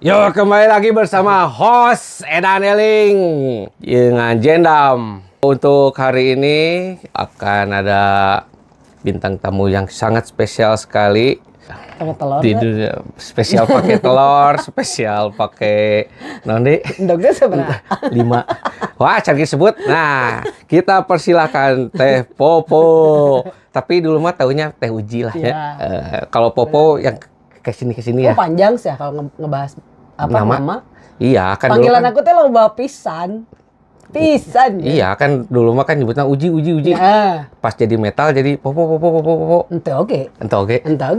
Yo, kembali lagi bersama host Edan Eling dengan Jendam. Untuk hari ini akan ada bintang tamu yang sangat spesial sekali. Pakai telur. Spesial pakai telur, spesial pakai nonde. Dognya seberapa? 5. Wah, canggih sebut. Nah, kita persilahkan Teh Popo. Tapi dulu mah taunya Teh Uji lah ya. Kalau Popo yang kesini ya. Oh, panjang sih ya kalau ngebahas apa nama? Iya, kan panggilan dulu kan, aku tuh loba pisan. Pisan. Iya, kan dulu mah kan nyebutnya Uji. Ya. Pas jadi metal jadi Popo. Ente oke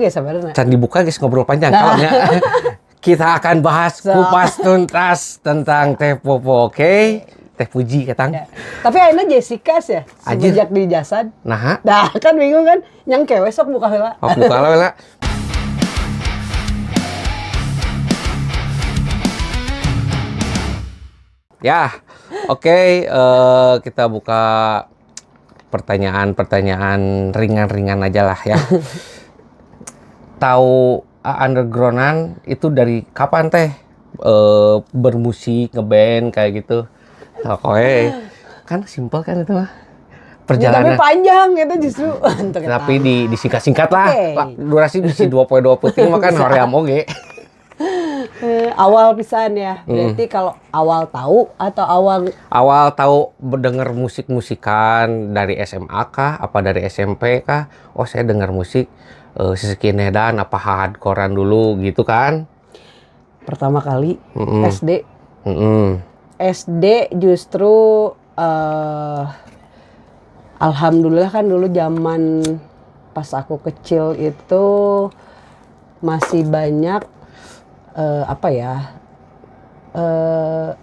sebenarnya. Can dibuka guys, ngobrol panjang Nah. kalaunya. Kita akan bahas kupas tuntas tentang Teh Popo, oke? Teh Puji katang. Ya. Tapi akhirnya Jessica sih ya, semenjak di Jasad. Nah, Kan bingung kan, yang kewe sok buka heula. buka lah. Ya, oke, kita buka pertanyaan ringan-ringan aja lah ya. Tahu undergroundan itu dari kapan Teh? Bermusik, ngeband kayak gitu. Oke, kan simpel kan itu mah. Ya, Perjalanan. tapi panjang itu justru. Tapi disingkat-singkat lah. Okay. Durasi bisa 2.2 penting makan hoream oge. Awal pisan ya. Berarti kalau awal tahu atau awal tahu mendengar musik-musikan dari SMA kah? Apa dari SMP kah? Oh, saya dengar musik skinheadan apa hardcorean dulu gitu kan? pertama kali SD. SD justru alhamdulillah kan dulu zaman pas aku kecil itu masih banyak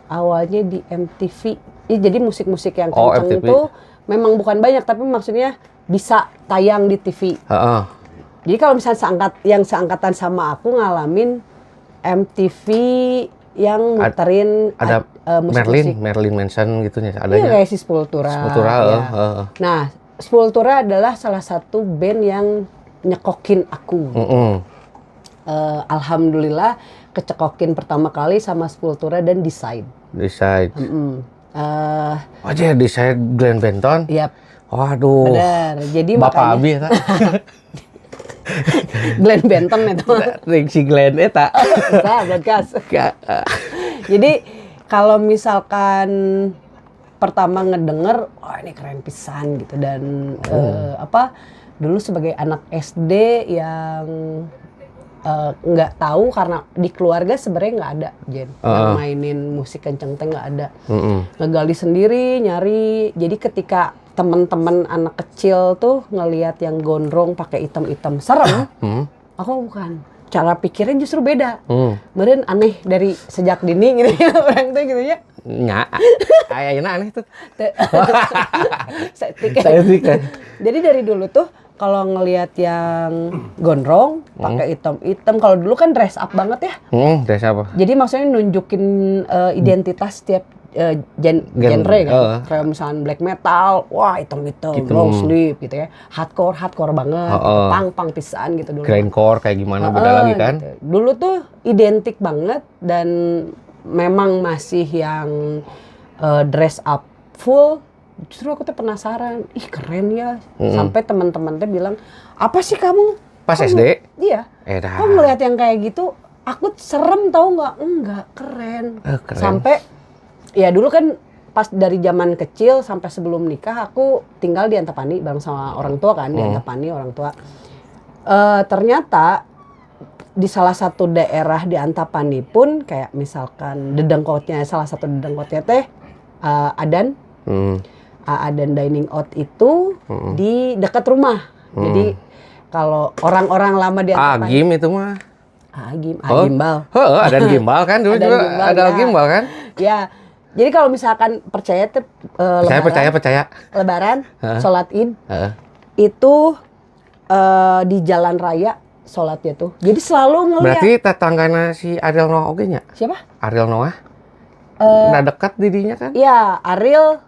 awalnya di MTV. Ya, jadi musik-musik yang kenceng itu memang bukan banyak, tapi maksudnya bisa tayang di TV. Jadi kalau misalnya seangkatan sama aku ngalamin MTV yang muterin ada musik-musik. Marilyn Manson gitu ya adanya. Iya, kayak si Sepultura. Ya. Nah, Sepultura adalah salah satu band yang nyekokin aku. Alhamdulillah kecekokin pertama kali sama Sepultura dan Decide. Decide Glenn Benton. Yap. Waduh. Benar. Jadi Bapak Abi ya. Glenn Benton itu. Si Glenn eta. Broadcast. Jadi kalau misalkan pertama ngedenger, wah ini keren pisan gitu, dan dulu sebagai anak SD yang nggak tahu karena di keluarga sebenarnya nggak ada yang mainin musik kenceng teh nggak ada. Ngegali sendiri, nyari. Jadi ketika teman-teman anak kecil tuh ngelihat yang gondrong pakai item-item serem, aku bukan. Cara pikirnya justru beda. Meren aneh dari sejak dini gitu ya, orang tuh gitu ya. Nya, ayana aneh tuh. Saya Jadi dari dulu tuh kalau ngelihat yang gondrong, pakai item-item, kalau dulu kan dress up banget ya. Dress up. Jadi maksudnya nunjukin identitas tiap genre kan. Kayak misalnya black metal, wah item-item, long sleeve gitu ya. Hardcore banget, punk pisan gitu dulu. Grindcore kayak gimana beda lagi kan? Gitu. Dulu tuh identik banget dan memang masih yang dress up full. Justru aku tuh penasaran, ih keren ya. Sampai teman-teman tuh bilang, apa sih kamu? Pas SD? Iya. Kok ngeliat yang kayak gitu, aku serem tau nggak? Enggak, keren. Sampai, ya dulu kan pas dari zaman kecil sampai sebelum nikah, aku tinggal di Antapani bareng sama orang tua kan, di Antapani orang tua. Ternyata di salah satu daerah di Antapani pun, kayak misalkan salah satu dedengkotnya teh Adan. Adan Dining Out itu di dekat rumah. Jadi kalau orang-orang lama di Antapani. Agim itu mah. Gimbal. Ada gimbal kan dulu juga ada gimbal kan? Ya. Jadi kalau misalkan percaya tuh percaya. Lebaran, sholat Id itu di jalan raya sholatnya tuh. Jadi selalu ngeliat. Berarti tetanggana si Ariel Noah oge nya? Siapa? Ariel Noah. Udah dekat didinya kan? Iya, Ariel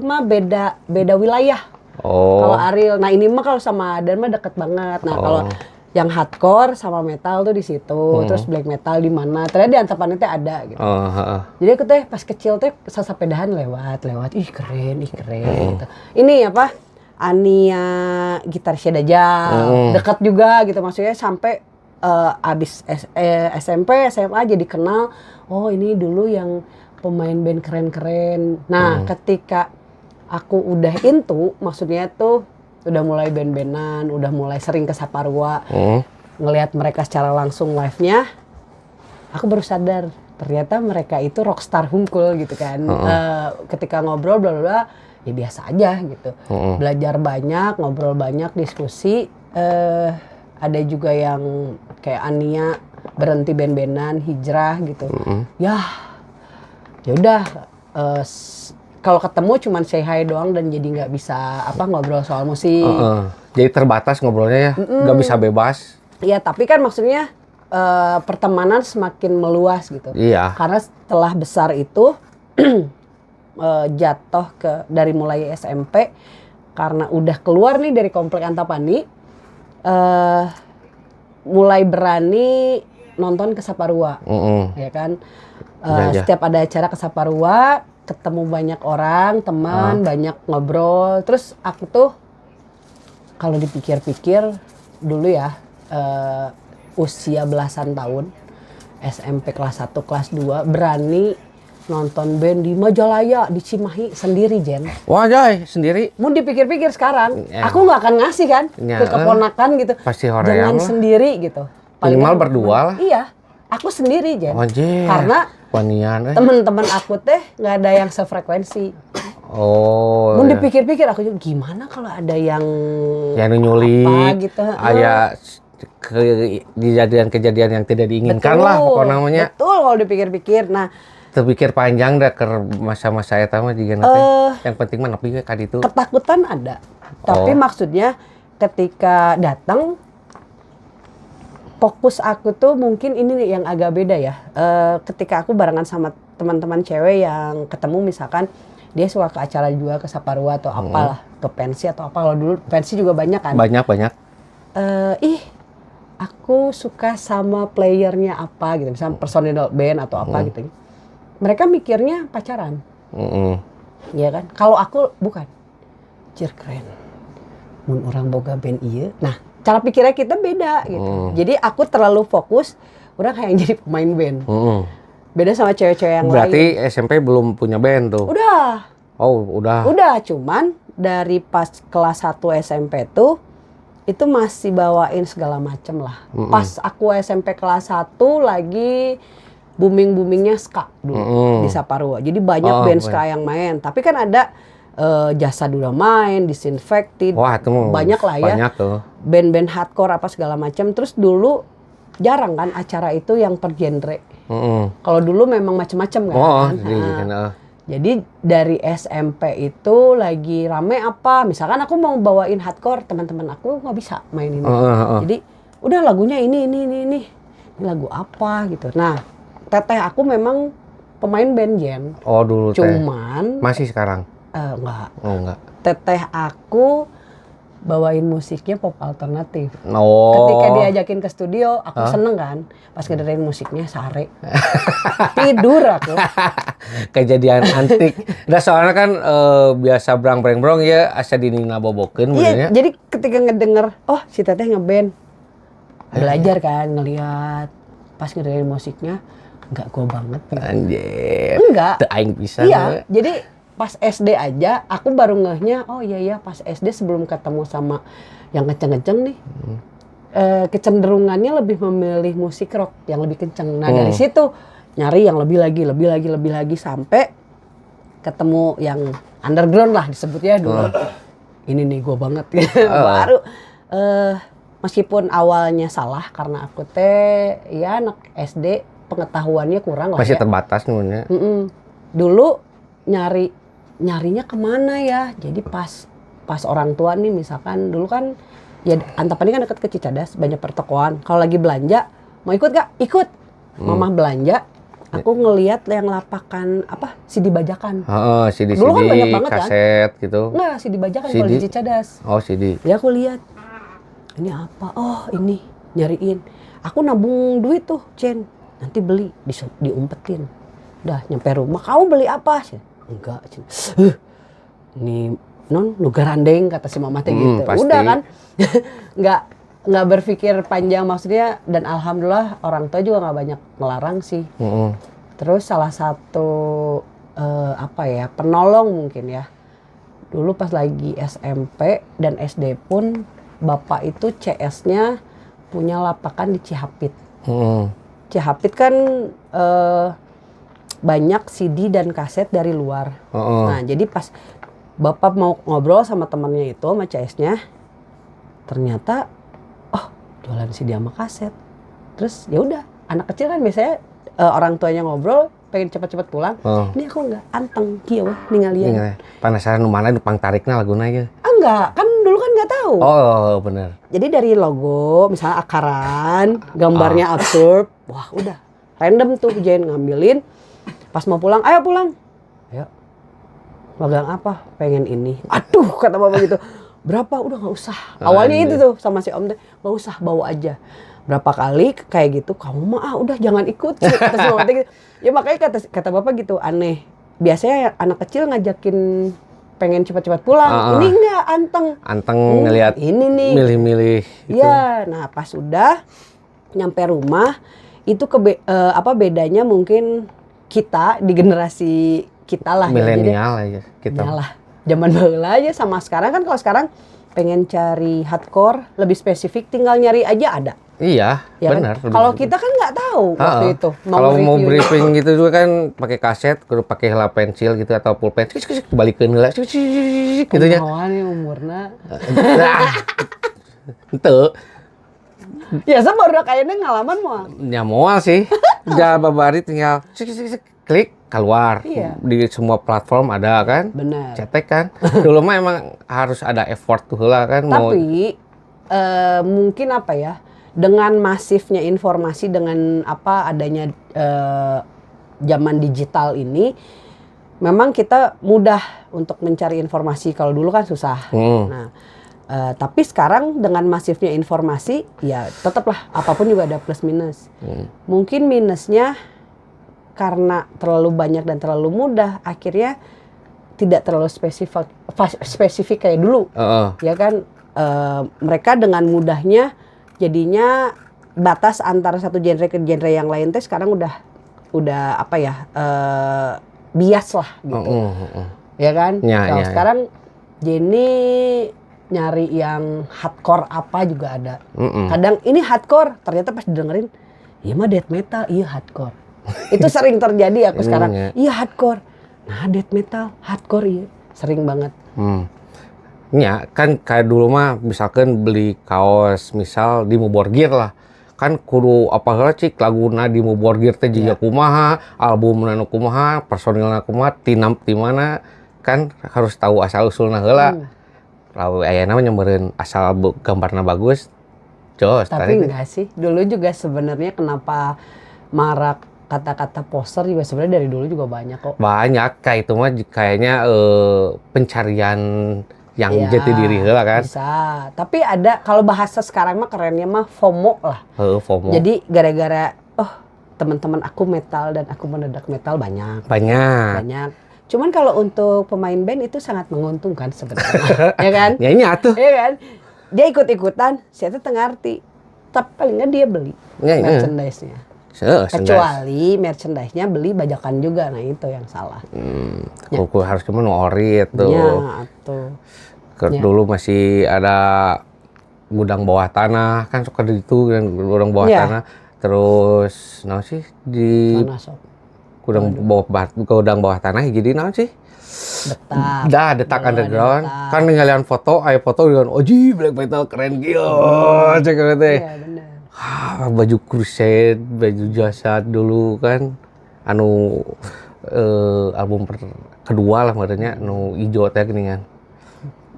mah beda wilayah. Kalau Ariel, nah ini mah kalau sama Adan mah deket banget. Nah kalau yang hardcore sama metal tuh di situ, terus black metal di mana. Ternyata di Antapani teh ada gitu. Jadi aku teh pas kecil teh sesepedahan lewat, ih keren gitu. Ini apa? Ania gitarisnya Dajjal, dekat juga gitu maksudnya sampai abis SMP, SMA jadi kenal. Oh ini dulu yang pemain band keren-keren. Nah ketika aku udah into, maksudnya tuh udah mulai band-bandan, udah mulai sering ke Saparua, ngelihat mereka secara langsung live-nya, aku baru sadar ternyata mereka itu rockstar hungkul gitu kan. Ketika ngobrol bla bla ya biasa aja gitu. Belajar banyak, ngobrol banyak, diskusi. Ada juga yang kayak Ania berhenti band-bandan, hijrah gitu. Ya udah. Kalau ketemu cuman say hi doang dan jadi nggak bisa ngobrol soal musik. Jadi terbatas ngobrolnya ya, nggak bisa bebas. Iya, tapi kan maksudnya pertemanan semakin meluas gitu. Iya. Karena setelah besar itu jatuh dari mulai SMP karena udah keluar nih dari komplek Antapani, mulai berani nonton ke Saparua, ya kan. Setiap ada acara ke Saparua, ketemu banyak orang, teman, banyak ngobrol. Terus aku tuh kalau dipikir-pikir dulu ya, usia belasan tahun, SMP kelas 1, kelas 2, berani nonton band di Majalaya, di Cimahi sendiri, Jen. Wah, Jay, sendiri? Mau dipikir-pikir sekarang, aku nggak akan ngasih kan ke keponakan gitu. Pasti jangan lah. Sendiri gitu. Minimal berdua lah. Iya, aku sendiri, Jen. Karena temen-temen aku teh nggak ada yang sefrekuensi. Mau dipikir-pikir aku juga gimana kalau ada yang nyulik gitu. Kejadian yang tidak diinginkan lah pokoknya namanya. Betul kalau dipikir-pikir. Nah, terpikir panjang dah ke masa-masa eta mah juga nanti. Yang penting mah nepi ka ditu. Ketakutan ada. Tapi maksudnya ketika datang fokus aku tuh mungkin ini nih yang agak beda ya. Ketika aku barengan sama teman-teman cewek yang ketemu misalkan dia suka ke acara juga ke Saparua atau apalah, ke pensi atau apa. Kalau dulu pensi juga banyak kan. Banyak. Aku suka sama playernya apa gitu, misalnya personil band atau apa gitu. Mereka mikirnya pacaran. Iya kan? Kalau aku bukan. Jir keren. Mun orang boga band iya. Nah, cara pikirnya kita beda gitu. Jadi aku terlalu fokus udah kayak jadi pemain band. Beda sama cewek-cewek yang Berarti lain. SMP belum punya band tuh? Udah. Oh, udah. Udah, cuman dari pas kelas 1 SMP tuh itu masih bawain segala macem lah. Pas aku SMP kelas 1 lagi booming-boomingnya ska dulu di Saparua. Jadi banyak band ska yang main. Tapi kan ada Jasad udah main, Disinfected. Wah, itu banyak lah ya. Banyak tuh. Band-band hardcore apa segala macam. Terus dulu jarang kan acara itu yang per genre. Kalau dulu memang macam-macam kan. Jadi dari SMP itu lagi rame apa, misalkan aku mau bawain hardcore, teman-teman aku nggak bisa main ini. Jadi udah lagunya ini lagu apa gitu. Nah, teteh aku memang pemain band, Jen. Oh, dulu cuman masih sekarang? Enggak. Oh, enggak. Teteh aku bawain musiknya pop alternatif. Oh. Ketika diajakin ke studio, aku seneng kan. Pas ngedengerin musiknya sare. Tidur aku. Kejadian antik. Udah soalnya kan biasa brang-breng-brong ya asa dinina bobokeun Iya, jadi ketika ngedenger, oh si teteh ngeband. Belajar kan, ngeliat. Pas ngedengerin musiknya, enggak gua banget. Anjir. Enggak. Teu aing pisan. Iya, jadi pas SD aja, aku baru ngehnya, oh iya pas SD sebelum ketemu sama yang kenceng-kenceng nih, kecenderungannya lebih memilih musik rock yang lebih kenceng. Nah dari situ nyari yang lebih lagi sampai ketemu yang underground lah disebutnya dulu. Ini nih gue banget, baru meskipun awalnya salah karena aku ya anak SD pengetahuannya kurang lah. Masih ya. Terbatas nunya. Dulu nyarinya kemana ya? Jadi pas orang tua nih misalkan dulu kan ya Antapani kan dekat ke Cicadas, banyak pertokoan. Kalau lagi belanja, mau ikut gak? Ikut. Mama belanja, aku ngelihat yang lapakan apa? CD bajakan. CD dulu kan banyak banget kaset kan? Gitu. Enggak, CD bajakan kalau di Cicadas. Oh, CD. Ya aku lihat. Ini apa? Oh, ini nyariin. Aku nabung duit tuh, Jen. Nanti beli, diumpetin. Udah nyampe rumah, kamu beli apa? Enggak, Jen. Ini non nugarandeng kata si mama teh gitu. Pasti. Udah kan. nggak berpikir panjang maksudnya, dan alhamdulillah orang tua juga nggak banyak melarang sih. Terus salah satu penolong mungkin ya. Dulu pas lagi SMP dan SD pun bapak itu CS-nya punya lapakan di Cihapit. Cihapit kan banyak CD dan kaset dari luar. Nah, jadi pas bapak mau ngobrol sama temannya itu, sama CS-nya, ternyata jualan CD sama kaset. Terus ya udah, anak kecil kan biasanya orang tuanya ngobrol pengen cepat-cepat pulang. Ini aku enggak anteng kieu ningalian. Penasaran mana numpang tarikna laguna aja. Enggak, kan dulu kan enggak tahu. Oh, bener. Jadi dari logo, misalnya akaran, gambarnya absurd, wah udah random tuh Jen ngambilin. Pas mau pulang, ayo pulang. Ayo. Magang apa? Pengen ini. Aduh, kata bapak gitu. Berapa? Udah nggak usah. Awalnya itu tuh sama si Om teh, nggak usah, bawa aja. Berapa kali kayak gitu, kamu mah udah jangan ikut. Kata si Mama teh gitu. Ya makanya kata bapak gitu, aneh. Biasanya anak kecil ngajakin pengen cepat-cepat pulang. Ini enggak, anteng ngelihat ini nih. Milih-milih. Iya, nah pas udah nyampe rumah itu bedanya mungkin kita di generasi kita lah milenial aja kita. Lah, zaman baheula aja sama sekarang kan. Kalau sekarang pengen cari hardcore lebih spesifik, tinggal nyari aja ada. Iya, ya benar. Kan? Kalau kita kan nggak tahu waktu itu. Kalau mau briefing gitu juga kan pakai kaset, kudu pakai heula pensil gitu atau pulpen, balikeun heula, gitu nya. Kumaha nih umurna? Henteu. Ya baru kayaknya ngalaman moal. Ya moal sih. Ja babari tinggal klik keluar. Iya. Di semua platform ada kan? Benar. Cetek kan. Dulu mah emang harus ada effort tuh lah kan. Tapi mungkin apa ya? Dengan masifnya informasi, dengan adanya zaman digital ini, memang kita mudah untuk mencari informasi. Kalau dulu kan susah. Nah, tapi sekarang dengan masifnya informasi, ya tetaplah apapun juga ada plus minus. Mungkin minusnya karena terlalu banyak dan terlalu mudah, akhirnya tidak terlalu spesifik kayak dulu. Ya kan, mereka dengan mudahnya jadinya batas antara satu genre ke genre yang lain teh sekarang udah bias lah gitu. Ya kan? Kalau sekarang Jenny nyari yang hardcore apa juga ada. Kadang ini hardcore, ternyata pas didengerin, iya mah death metal, iya hardcore. Itu sering terjadi aku sekarang. Iya hardcore. Nah, death metal, hardcore iya. Sering banget. Ya, kan kayak dulu mah misalkan beli kaos misal di Muborgir lah. Kan kudu apa heula cik laguna di Muborgir teh jiga kumaha, albumna nu kumaha, personilna kumaha, ti mana kan harus tahu asal usulna heula. Lalu ayana mah nyamperin asal gambarna bagus. Jos. Tapi enggak sih. Dulu juga sebenarnya kenapa marak kata-kata poster juga sebenarnya dari dulu juga banyak kok. Banyak, kayak itu mah kayaknya pencarian yang jati diri heula kan. Bisa. Tapi ada, kalau bahasa sekarang mah kerennya mah FOMO lah. FOMO. Jadi gara-gara teman-teman aku metal dan aku mendadak metal banyak. Cuman kalau untuk pemain band itu sangat menguntungkan sebenarnya. Ya kan? Ya tuh. Ya kan? Dia ikut-ikutan, saya tuh terngerti. Tapi paling nggak dia beli merchandise-nya. Kecuali merchandise-nya beli bajakan juga, nah itu yang salah. Aku harus cuma orit tuh. Ya, tuh. Dulu masih ada gudang bawah tanah, kan suka di itu gudang bawah tanah. Terus, naon sih di gudang bawah tanah jadi naon sih? Detak underground. Kan ninggalin foto, foto dengan oji black metal keren gila, cek teh. Iya benar. Baju crusade, baju jasad dulu kan, album kedua lah maksudnya, hijau teh geuningan.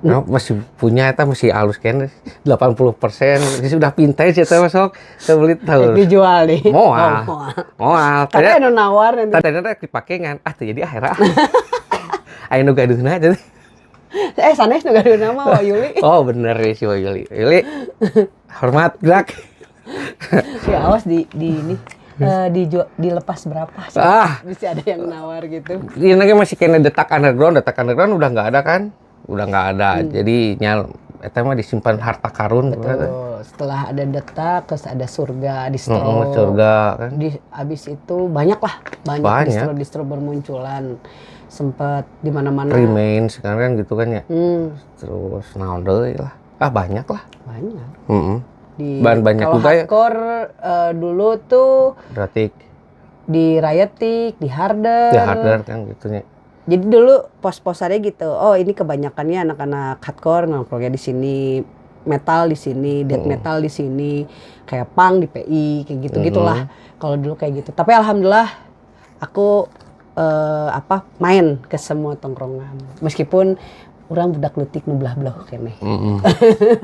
Masih punya eta masih halus kan 80%. Sudah vintage eta masuk. Saya beli tahu. Dijual nih. Moal. Tapi anu nawar nanti. Tadi dipake ngan. Teu jadi akhirnya. Aya nu gaduhna jadi. Sanes nu gaduhna mah Wayuli. Oh bener ya si Wayuli. Yuli. Hormat gerak. Ya awas di ini dilepas berapa? Bisa ada yang nawar gitu. Ini lagi masih kena detak underground udah nggak ada kan? Udah nggak ada. Jadi eta mah disimpan harta karun. Betul. Setelah ada detak, terus ada surga, distro. Surga kan. Abis itu banyak distro bermunculan. Sempet di mana-mana. Remain sekarang kan gitu kan ya. Terus naon deui lah. Banyak lah. Banyak. Banyak kalau juga ya. hardcore dulu tuh Berarti di Riotic, di Harder. di Harder kan gitunya. Jadi dulu pos-posannya gitu. Oh, ini kebanyakannya anak-anak hardcore nongkrongnya di sini, metal di sini, death metal di sini, kayak punk di PI, kayak gitu-gitulah. Kalau dulu kayak gitu. Tapi alhamdulillah aku main ke semua tongkrongan. Meskipun orang budak leutik nu belah-belah keneh.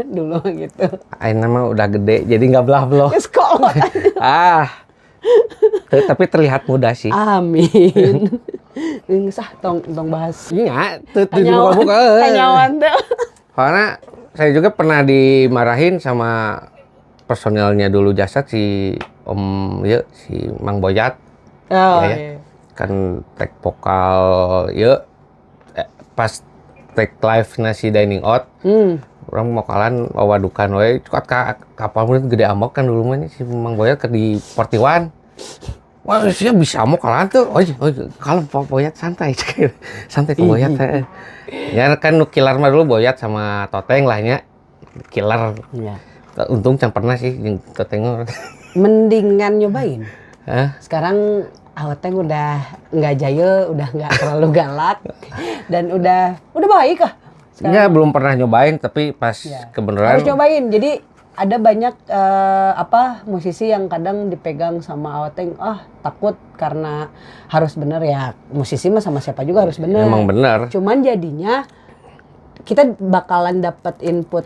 Dulu gitu. Aina mah udah gede jadi nggak belah-belah. Geus kolot. Tapi terlihat muda sih. Amin. Sah tong bahas. Iya, tuh Tanyawan teh. Karena saya juga pernah dimarahin sama personelnya dulu Jasad si si Mang Boyat. Oh, ya. iya. Kan tag vokal pas tag live nasi dining out. Orang mau kalian wadukan we kapal mungkin gede amok kan dulu mah si Mang Boyat ke di 41. Wah, sih bisa mau kalian tuh. Oh, kalau Boyat santai. Santai ke Boyat. Ya kan Killer mah dulu Boyat sama Toteng lah nya. Killer. Iya. Untung can pernah sih jeung Toteng. Mendingan nyobain. Sekarang Teng udah nggak jaya, udah nggak terlalu galak dan udah baik kah? Ya belum pernah nyobain tapi pas kebenaran harus nyobain. Jadi ada banyak musisi yang kadang dipegang sama Awateng, takut karena harus bener ya. Musisi mah sama siapa juga harus bener. Emang bener. Cuman jadinya kita bakalan dapat input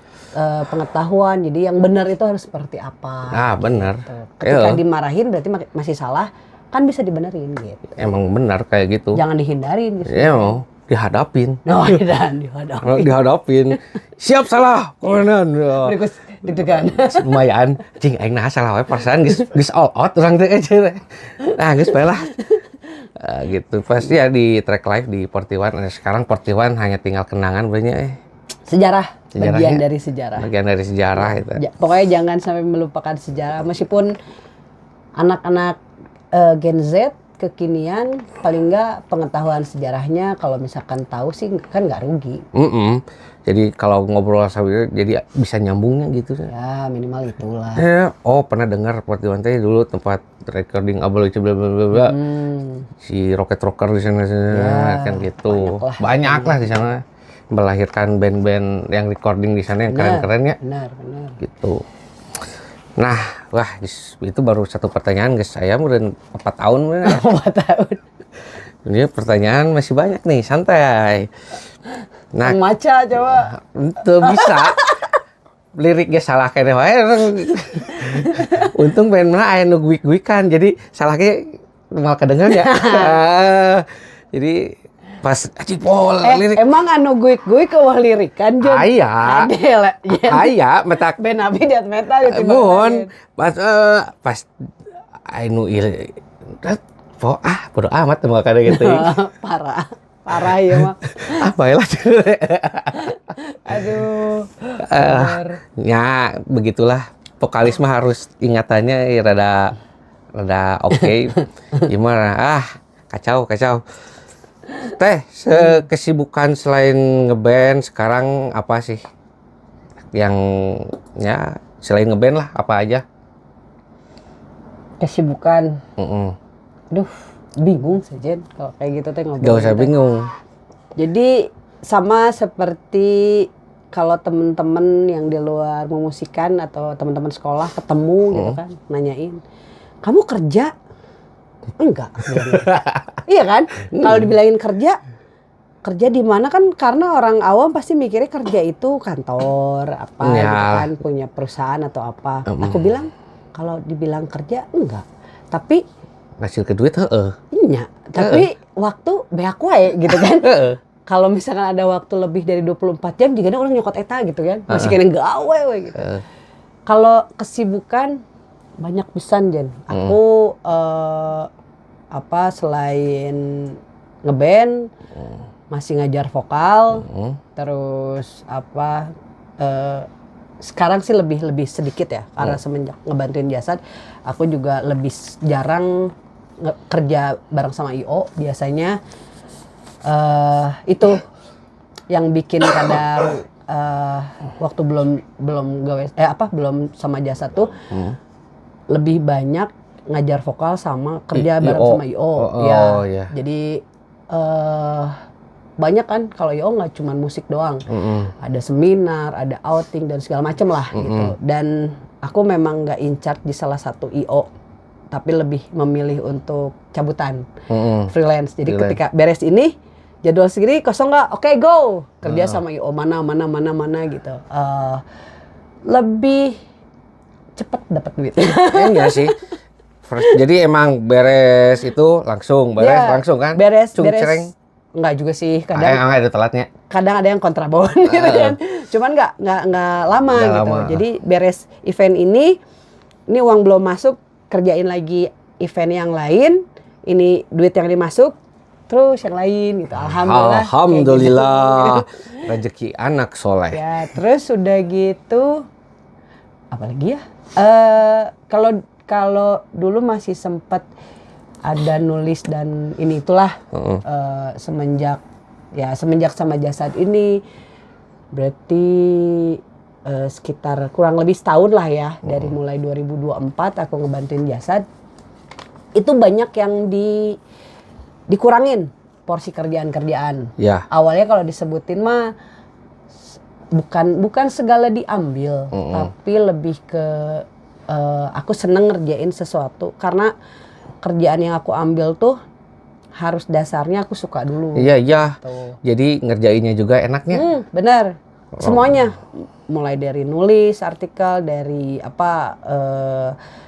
pengetahuan. Jadi yang benar itu harus seperti apa. Bener. Gitu. Ketika dimarahin berarti masih salah, kan bisa dibenerin gitu. Emang benar kayak gitu. Jangan dihindarin gitu. Iya, dihadapin. Dihadapin. Siap salah. Komenan. Berikut deg-degan. Lumayan. Cing aing nah salah we perasaan geus all out urang teh aja. Nah, geus bae lah. Gitu. Pasti ya di track live di 41. Sekarang 41 hanya tinggal kenangan banyak Sejarah. Bagian ya? dari sejarah. Bagian dari sejarah itu. Pokoknya jangan sampai melupakan sejarah. Meskipun anak-anak Gen Z kekinian paling nggak pengetahuan sejarahnya kalau misalkan tahu sih kan nggak rugi. Jadi kalau ngobrol sama jadi bisa nyambungnya gitu. Ya minimal itulah. Pernah dengar Portiwan teh dulu tempat recording abal bla bla bla. Si Rocket Rocker di sana kan gitu. Banyak lah di sana melahirkan band-band yang recording di sana yang keren-keren ya. Benar. Gitu. Nah, itu baru satu pertanyaan guys. Saya udah 4 tahun. 4 tahun. Ini pertanyaan masih banyak nih, santai. Nah, maca coba. Itu bisa. Liriknya salah kayaknya wae. Untung pengen aya nu guik-guikan. Jadi salahnya mal kedengar ya. Jadi pas Cipol lirik. Emang anu guik-guik eueuh lirikan Jon? Aya. Metak ben abi death metal gitu. Mun pas anu ieu bodo amat mah kada gitu. Parah ya mah. Baiklah. Aduh. Ya begitulah. Vokalis mah harus ingatannya rada oke. Gimana? Kacau. Teh, kesibukan selain ngeband sekarang apa sih? Yang ya selain ngeband lah apa aja? Kesibukan. Aduh, bingung saja kalau kayak gitu teh ngobrol. Gak usah bingung. Jadi sama seperti kalau temen-temen yang di luar memusikan atau teman-teman sekolah ketemu gitu kan, nanyain, kamu kerja? Enggak. Iya kan? Kalau dibilangin kerja di mana kan karena orang awam pasti mikirnya kerja itu kantor apa gitu kan, punya perusahaan atau apa. Aku bilang kalau dibilang kerja enggak. Tapi ngasil ke duit iya, tapi waktu beak wae gitu kan. Kalau misalkan ada waktu lebih dari 24 jam juga orang nyokot eta gitu kan. Masih kena gawe we gitu. Kalau kesibukan banyak pisan Jen. Aku selain ngeband masih ngajar vokal, terus sekarang sih lebih sedikit ya karena semenjak ngebantuin Jasad, aku juga lebih jarang kerja bareng sama IO. Biasanya itu yang bikin kadang waktu belum sama Jasad tuh lebih banyak ngajar vokal sama kerja bareng sama IO. Ya. Jadi banyak kan kalau IO nggak cuma musik doang, ada seminar, ada outing dan segala macem lah gitu. Dan aku memang nggak in charge di salah satu IO, tapi lebih memilih untuk cabutan, freelance. Jadi ketika beres ini jadwal segini kosong nggak, oke go kerja sama IO mana gitu. Lebih cepet dapat duit. Iya sih. Jadi emang beres itu langsung kan? Beres. Cereng. Enggak juga sih, kadang ada telatnya. Kadang ada yang kontrabon gitu kan. Cuman enggak lama gitu. Lama. Jadi beres event ini uang belum masuk, kerjain lagi event yang lain, ini duit yang dimasuk, terus yang lain gitu. Alhamdulillah. Rezeki anak soleh. Ya, terus udah gitu apalagi ya? Kalau dulu masih sempat ada nulis dan ini itulah semenjak sama Jasad ini berarti sekitar kurang lebih setahun lah ya, dari mulai 2024 aku ngebantuin Jasad. Itu banyak yang dikurangin porsi kerjaan. Ya. Awalnya kalau disebutin mah bukan segala diambil, tapi lebih ke aku seneng ngerjain sesuatu karena kerjaan yang aku ambil tuh harus dasarnya aku suka dulu. Iya. Gitu. Jadi ngerjainnya juga enaknya. Bener. Semuanya. Mulai dari nulis artikel, dari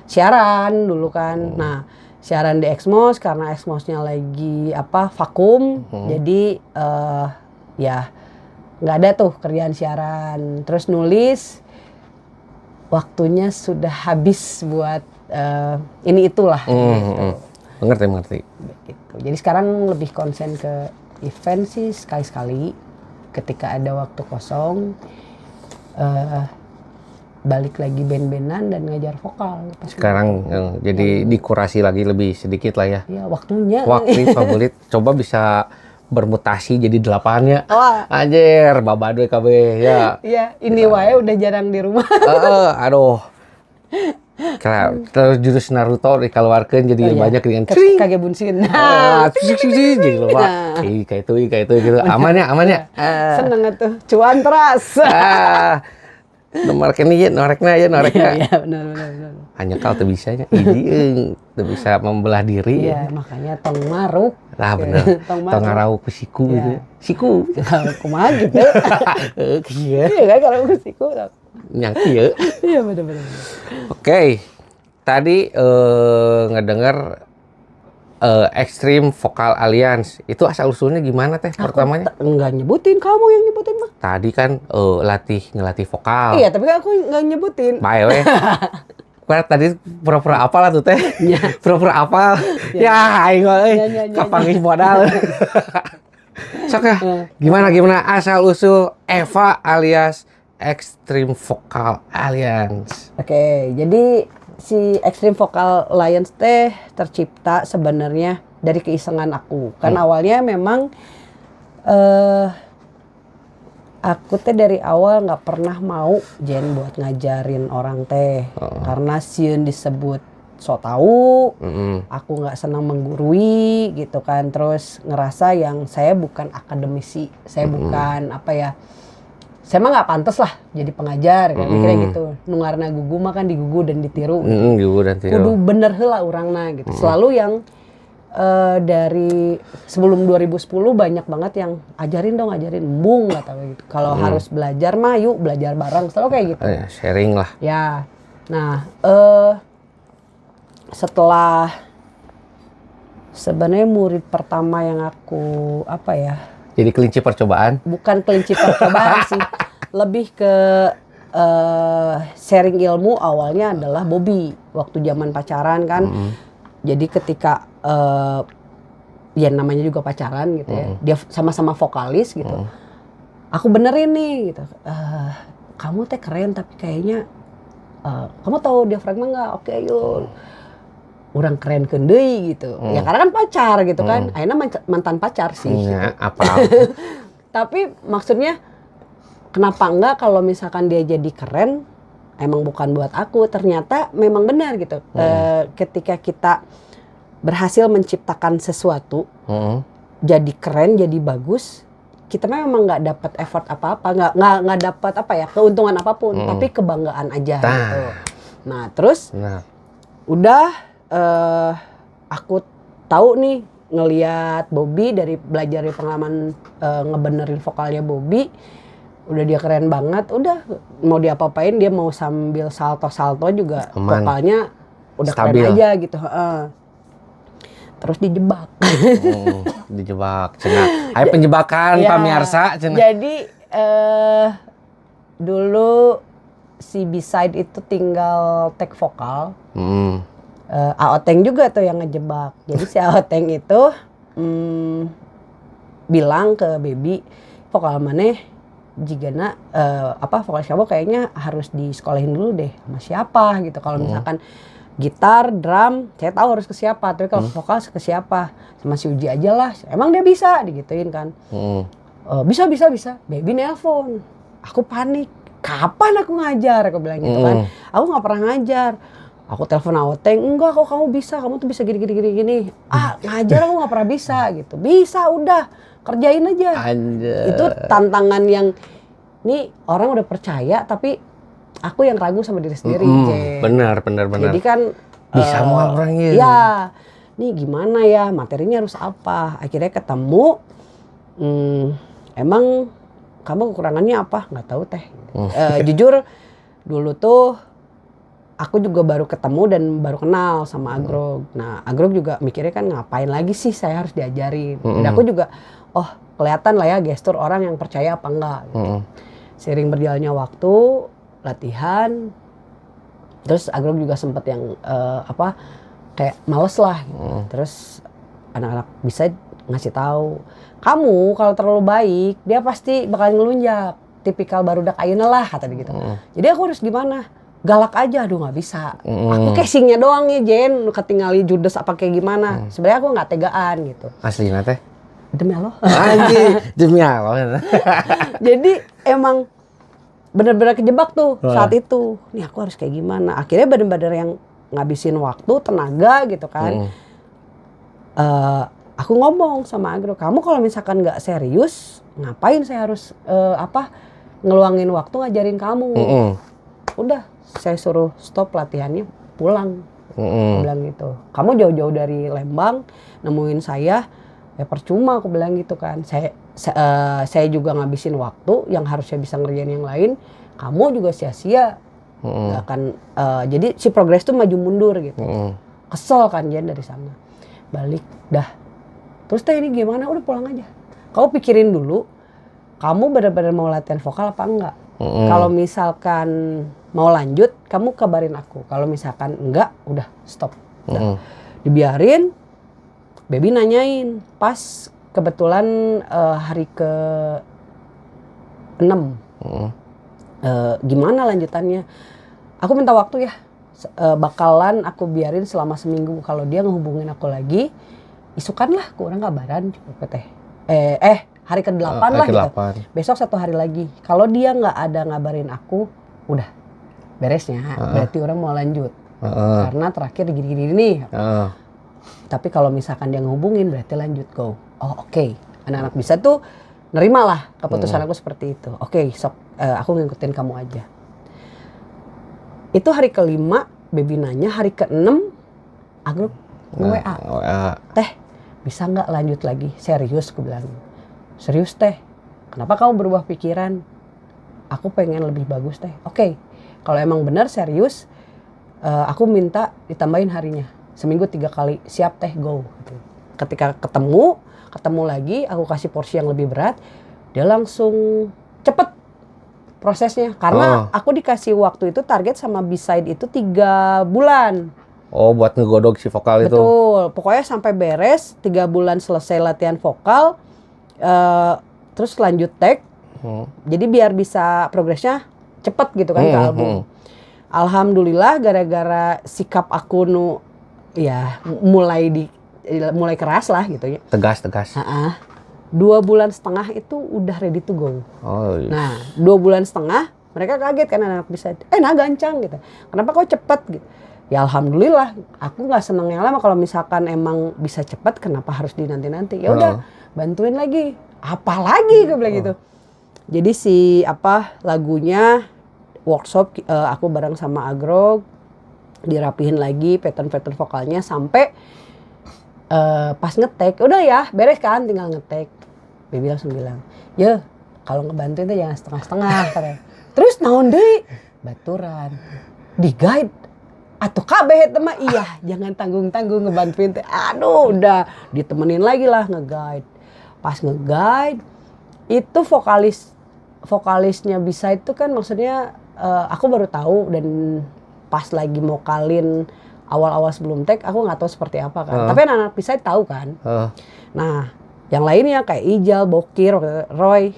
siaran dulu kan. Nah, siaran di Exmos karena Exmosnya lagi vakum. Jadi ya nggak ada tuh kerjaan siaran. Terus nulis waktunya sudah habis buat ini itulah gitu. Mengerti. Gitu. Jadi sekarang lebih konsen ke event sih sekali-sekali ketika ada waktu kosong, balik lagi band-bandan dan ngajar vokal. Sekarang jadi dikurasi lagi lebih sedikit lah ya. Ya waktunya. Waktu favorit coba bisa bermutasi jadi 8-nya. Wah. Anjir, babadoy KB ya. Iya, ini wae udah jarang di rumah. Aduh. Terus jurus Naruto dikeluarkan jadi banyak dengan kage bunsin. Jadi lupa. Kayak itu gitu. Aman ya. Seneng tuh. Cuan teras. Nomor kene norekna. Iya, benar. Hanya kau tuh bisanya. Ini tuh bisa membelah diri. Iya, makanya tong maruk. Lah bener. Tong ngarau ku siku gitu. Siku. Kumaha gitu. Iya kan kalau ku siku. Nyangki ya. Iya benar. Oke. Tadi ngedenger Extreme Vocal Alliance. Itu asal usulnya gimana teh pertamanya? Enggak nyebutin, kamu yang nyebutin mah. Tadi kan ngelatih vokal. Iya, tapi kan aku enggak nyebutin. Bae we. Tadi pura-pura apal lah tuh teh. Pura-pura apal. Ya, aing euy. Kapanggih modal. Sok ya. Gimana asal usul Eva alias Extreme Vocal Alliance. Oke, jadi si Extreme Vocal Alliance teh tercipta sebenarnya dari keisengan aku. Kan awalnya memang aku teh dari awal nggak pernah mau buat ngajarin orang teh, karena sieun disebut so tahu, aku nggak senang menggurui gitu kan. Terus ngerasa yang saya bukan akademisi, saya bukan saya mah nggak pantas lah jadi pengajar kan, mikirnya gitu. Nungarna gugu mah kan digugu dan ditiru. Gugu dan tiru. Kudu bener heula urangna gitu. Selalu yang dari sebelum 2010 banyak banget yang ajarin bung kata gitu. Kalau harus belajar mah yuk belajar bareng, selalu kayak gitu. Sharing lah. Ya. Nah, setelah sebenarnya murid pertama yang aku Jadi kelinci percobaan? Bukan kelinci percobaan sih, lebih ke sharing ilmu awalnya adalah Bobby waktu zaman pacaran kan. Jadi ketika ya namanya juga pacaran gitu ya, dia sama-sama vokalis gitu. Aku benerin nih gitu. Kamu teh keren tapi kayaknya kamu tahu diafragma nggak? Oke yuk. Orang keren deui gitu. Ya karena kan pacar gitu kan. Akhirnya mantan pacar sih. Ya, gitu. apa? Tapi maksudnya kenapa enggak kalau misalkan dia jadi keren, emang bukan buat aku. Ternyata memang benar gitu. Ketika kita berhasil menciptakan sesuatu, jadi keren, jadi bagus, kita memang nggak dapat effort apa-apa, nggak dapat apa ya keuntungan apapun, tapi kebanggaan aja gitu. Nah terus udah aku tahu nih ngelihat Bobby dari belajar dari pengalaman ngebenerin vokalnya Bobby, udah dia keren banget, udah mau diapa-apain dia mau sambil salto-salto juga vokalnya udah stabil. Keren aja gitu. Terus dijebak. Dijebak, cenah. Ayo penjebakan ya, pamirsa, cenah. Jadi dulu si B-side itu tinggal take vokal. Aoteng juga tuh yang ngejebak. Jadi si Aoteng itu bilang ke Baby, vokal maneh jigana vokal siapa kayaknya harus disekolahin dulu deh sama siapa gitu. Kalau misalkan gitar, drum, saya tahu harus ke siapa. Tapi kalau vokal ke siapa? Sama si Uji aja lah. Emang dia bisa digituin kan? Bisa. Baby nelpon. Aku panik. Kapan aku ngajar? Aku bilang gitu kan. Aku nggak pernah ngajar. Aku telepon Aoteng, enggak kok kamu bisa, kamu tuh bisa gini. Ngajar aku nggak pernah bisa gitu. Bisa, udah kerjain aja. Anjir. Itu tantangan yang nih orang udah percaya tapi aku yang ragu sama diri sendiri. Benar. Jadi kan bisa mau orangnya. Ya, nih gimana ya materinya harus apa? Akhirnya ketemu. Emang kamu kekurangannya apa? Nggak tahu teh. Jujur dulu tuh aku juga baru ketemu dan baru kenal sama Agrog. Nah, Agrog juga mikirnya kan ngapain lagi sih saya harus diajarin. Dan aku juga, kelihatan lah ya gestur orang yang percaya apa enggak. Gitu. Seiring berjalannya waktu, latihan, terus Agrog juga sempet yang kayak males lah. Gitu. Terus anak-anak bisa ngasih tahu, kamu kalau terlalu baik, dia pasti bakal ngelunjak. Tipikal barudak ayeuna lah kata dia gitu. Jadi aku harus gimana? Galak aja, aduh nggak bisa. Aku casingnya doang ya Jen, ketinggali judes apa kayak gimana. Sebenarnya aku nggak tegaan gitu. Aslinya teh? Demi Allah. Anjir, demi Allah. Jadi emang benar-benar kejebak tuh saat itu. Nih aku harus kayak gimana? Akhirnya benar-benar yang ngabisin waktu, tenaga gitu kan. Aku ngomong sama Agro, kamu kalau misalkan nggak serius, ngapain saya harus ngeluangin waktu ngajarin kamu? Udah. Saya suruh stop latihannya, pulang. Aku bilang gitu. Kamu jauh-jauh dari Lembang, nemuin saya, ya percuma aku bilang gitu kan. Saya juga ngabisin waktu yang harusnya bisa ngerjain yang lain. Kamu juga sia-sia. Gak akan. Jadi si progres tuh maju mundur gitu. Kesel kan Jen dari sana. Balik, dah. Terus teh ini gimana? Udah pulang aja. Kamu pikirin dulu, kamu benar-benar mau latihan vokal apa enggak? Kalau misalkan mau lanjut, kamu kabarin aku. Kalau misalkan enggak, udah stop. Udah. Dibiarin, Baby nanyain. Pas kebetulan hari ke-6. Gimana lanjutannya? Aku minta waktu ya. Bakalan aku biarin selama seminggu. Kalau dia ngehubungin aku lagi, isukan lah, kurang kabaran. Hari ke-8 lah gitu. Besok 1 hari lagi. Kalau dia nggak ada ngabarin aku, udah beresnya. Berarti orang mau lanjut. Karena terakhir gini-gini nih. Tapi kalau misalkan dia ngehubungin, berarti lanjut, go. Oh oke. Anak-anak bisa tuh nerima lah keputusan aku seperti itu. Oke, sok aku ngikutin kamu aja. Itu hari ke-5, Baby nanya. Hari ke-6, aku nge-WA. Teh, bisa nggak lanjut lagi? Serius, aku bilang. Serius teh, kenapa kamu berubah pikiran? Aku pengen lebih bagus teh. Oke, kalau emang benar serius, aku minta ditambahin harinya. Seminggu 3 kali, siap teh, go. Ketika ketemu lagi, aku kasih porsi yang lebih berat, dia langsung cepet. prosesnya. Karena aku dikasih waktu itu target sama B-side itu 3 bulan. Oh, buat ngegodok si vokal itu. Betul. Pokoknya sampai beres 3 bulan selesai latihan vokal, terus lanjut take. Jadi biar bisa progresnya cepet gitu kan ke album. Alhamdulillah gara-gara sikap aku ya mulai keras lah gitu ya. Tegas. 2,5 bulan itu udah ready to go. Oh, iya. Nah, 2,5 bulan mereka kaget kan anak bisa. Gancang gitu. Kenapa kok cepet gitu? Ya alhamdulillah. Aku nggak seneng yang lama. Kalau misalkan emang bisa cepet, kenapa harus dinanti-nanti? Ya udah, bantuin lagi. Apalagi gue bilang gitu. Jadi lagunya workshop aku bareng sama Agrog, dirapihin lagi pattern vokalnya sampai pas ngetek, udah ya beres kan, tinggal ngetek. Bibi langsung bilang, ya kalau ngebantuin tuh jangan setengah-setengah. Terus naon deui baturan di guide atau kabeh teh mah iya, jangan tanggung-tanggung ngebantuin teh. Aduh, udah ditemenin lagi lah nge-guide. Pas nge-guide itu vokalisnya bisa itu kan maksudnya aku baru tahu, dan pas lagi mokalin awal-awal sebelum take aku nggak tahu seperti apa kan. Tapi anak-anak bisa tahu kan. Nah, yang lainnya kayak Ijal, Bokir, Roy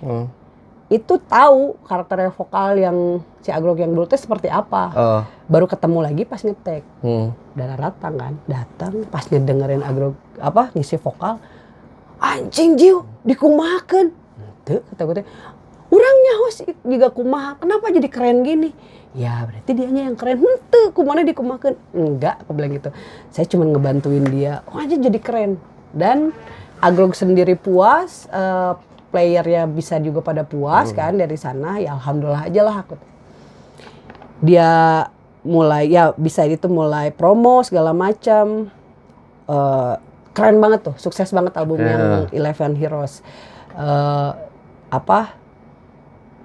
itu tahu karakter vokal yang si Agrog yang dulu teh seperti apa. Baru ketemu lagi pas ngetek. Datang pas ngedengerin Agrog ngisi vokal, anjing Jiu dikumahakeun. Teu kata gue teh, urangnya host juga kumaha, kenapa jadi keren gini? Ya berarti dianya yang keren. Henteu, kumana dikumahakeun? Enggak, aku bilang gitu. Saya cuma ngebantuin dia, aja jadi keren. Dan Agrog sendiri puas, playernya bisa juga pada puas kan dari sana. Ya alhamdulillah aja lah aku. Dia mulai bisa itu mulai promo segala macam. Keren banget tuh, sukses banget album yang 11 Heroes.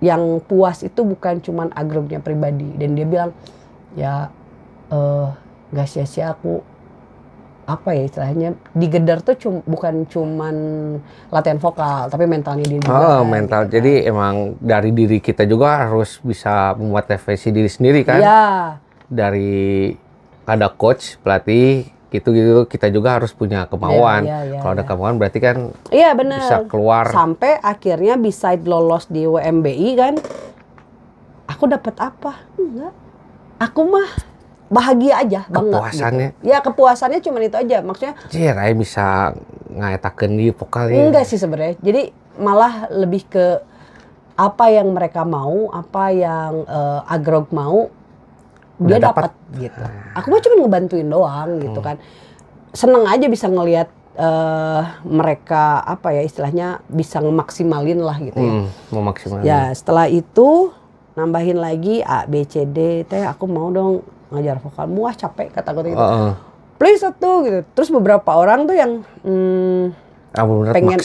Yang puas itu bukan cuman Agrognya pribadi, dan dia bilang ya nggak sia-sia aku istilahnya digedar tuh bukan cuman latihan vokal, tapi mentalnya dia juga. Mental. Gitu. Jadi emang dari diri kita juga harus bisa membuat refleksi diri sendiri kan. Iya. Dari ada coach, pelatih gitu kita juga harus punya kemauan. Kalau ada kemauan berarti kan bisa keluar. Sampai akhirnya B-side lolos di WMBI kan. Aku dapat apa? Enggak. Aku mah bahagia aja, bangga. Kepuasannya? Gitu. Ya kepuasannya cuma itu aja. Maksudnya Rai bisa ngayatakeun di vokalnya. Enggak sih sebenarnya. Jadi malah lebih ke apa yang mereka mau, apa yang Agrog mau, dia dapat gitu. Aku mah cuma ngebantuin doang gitu kan. Seneng aja bisa ngelihat mereka istilahnya bisa ngemaksimalin lah gitu ya. Memaksimalin. Ya setelah itu nambahin lagi A, B, C, D, aku mau dong ngajar vokal. Muah capek kata gue gitu. Please satu gitu. Terus beberapa orang tuh yang pengen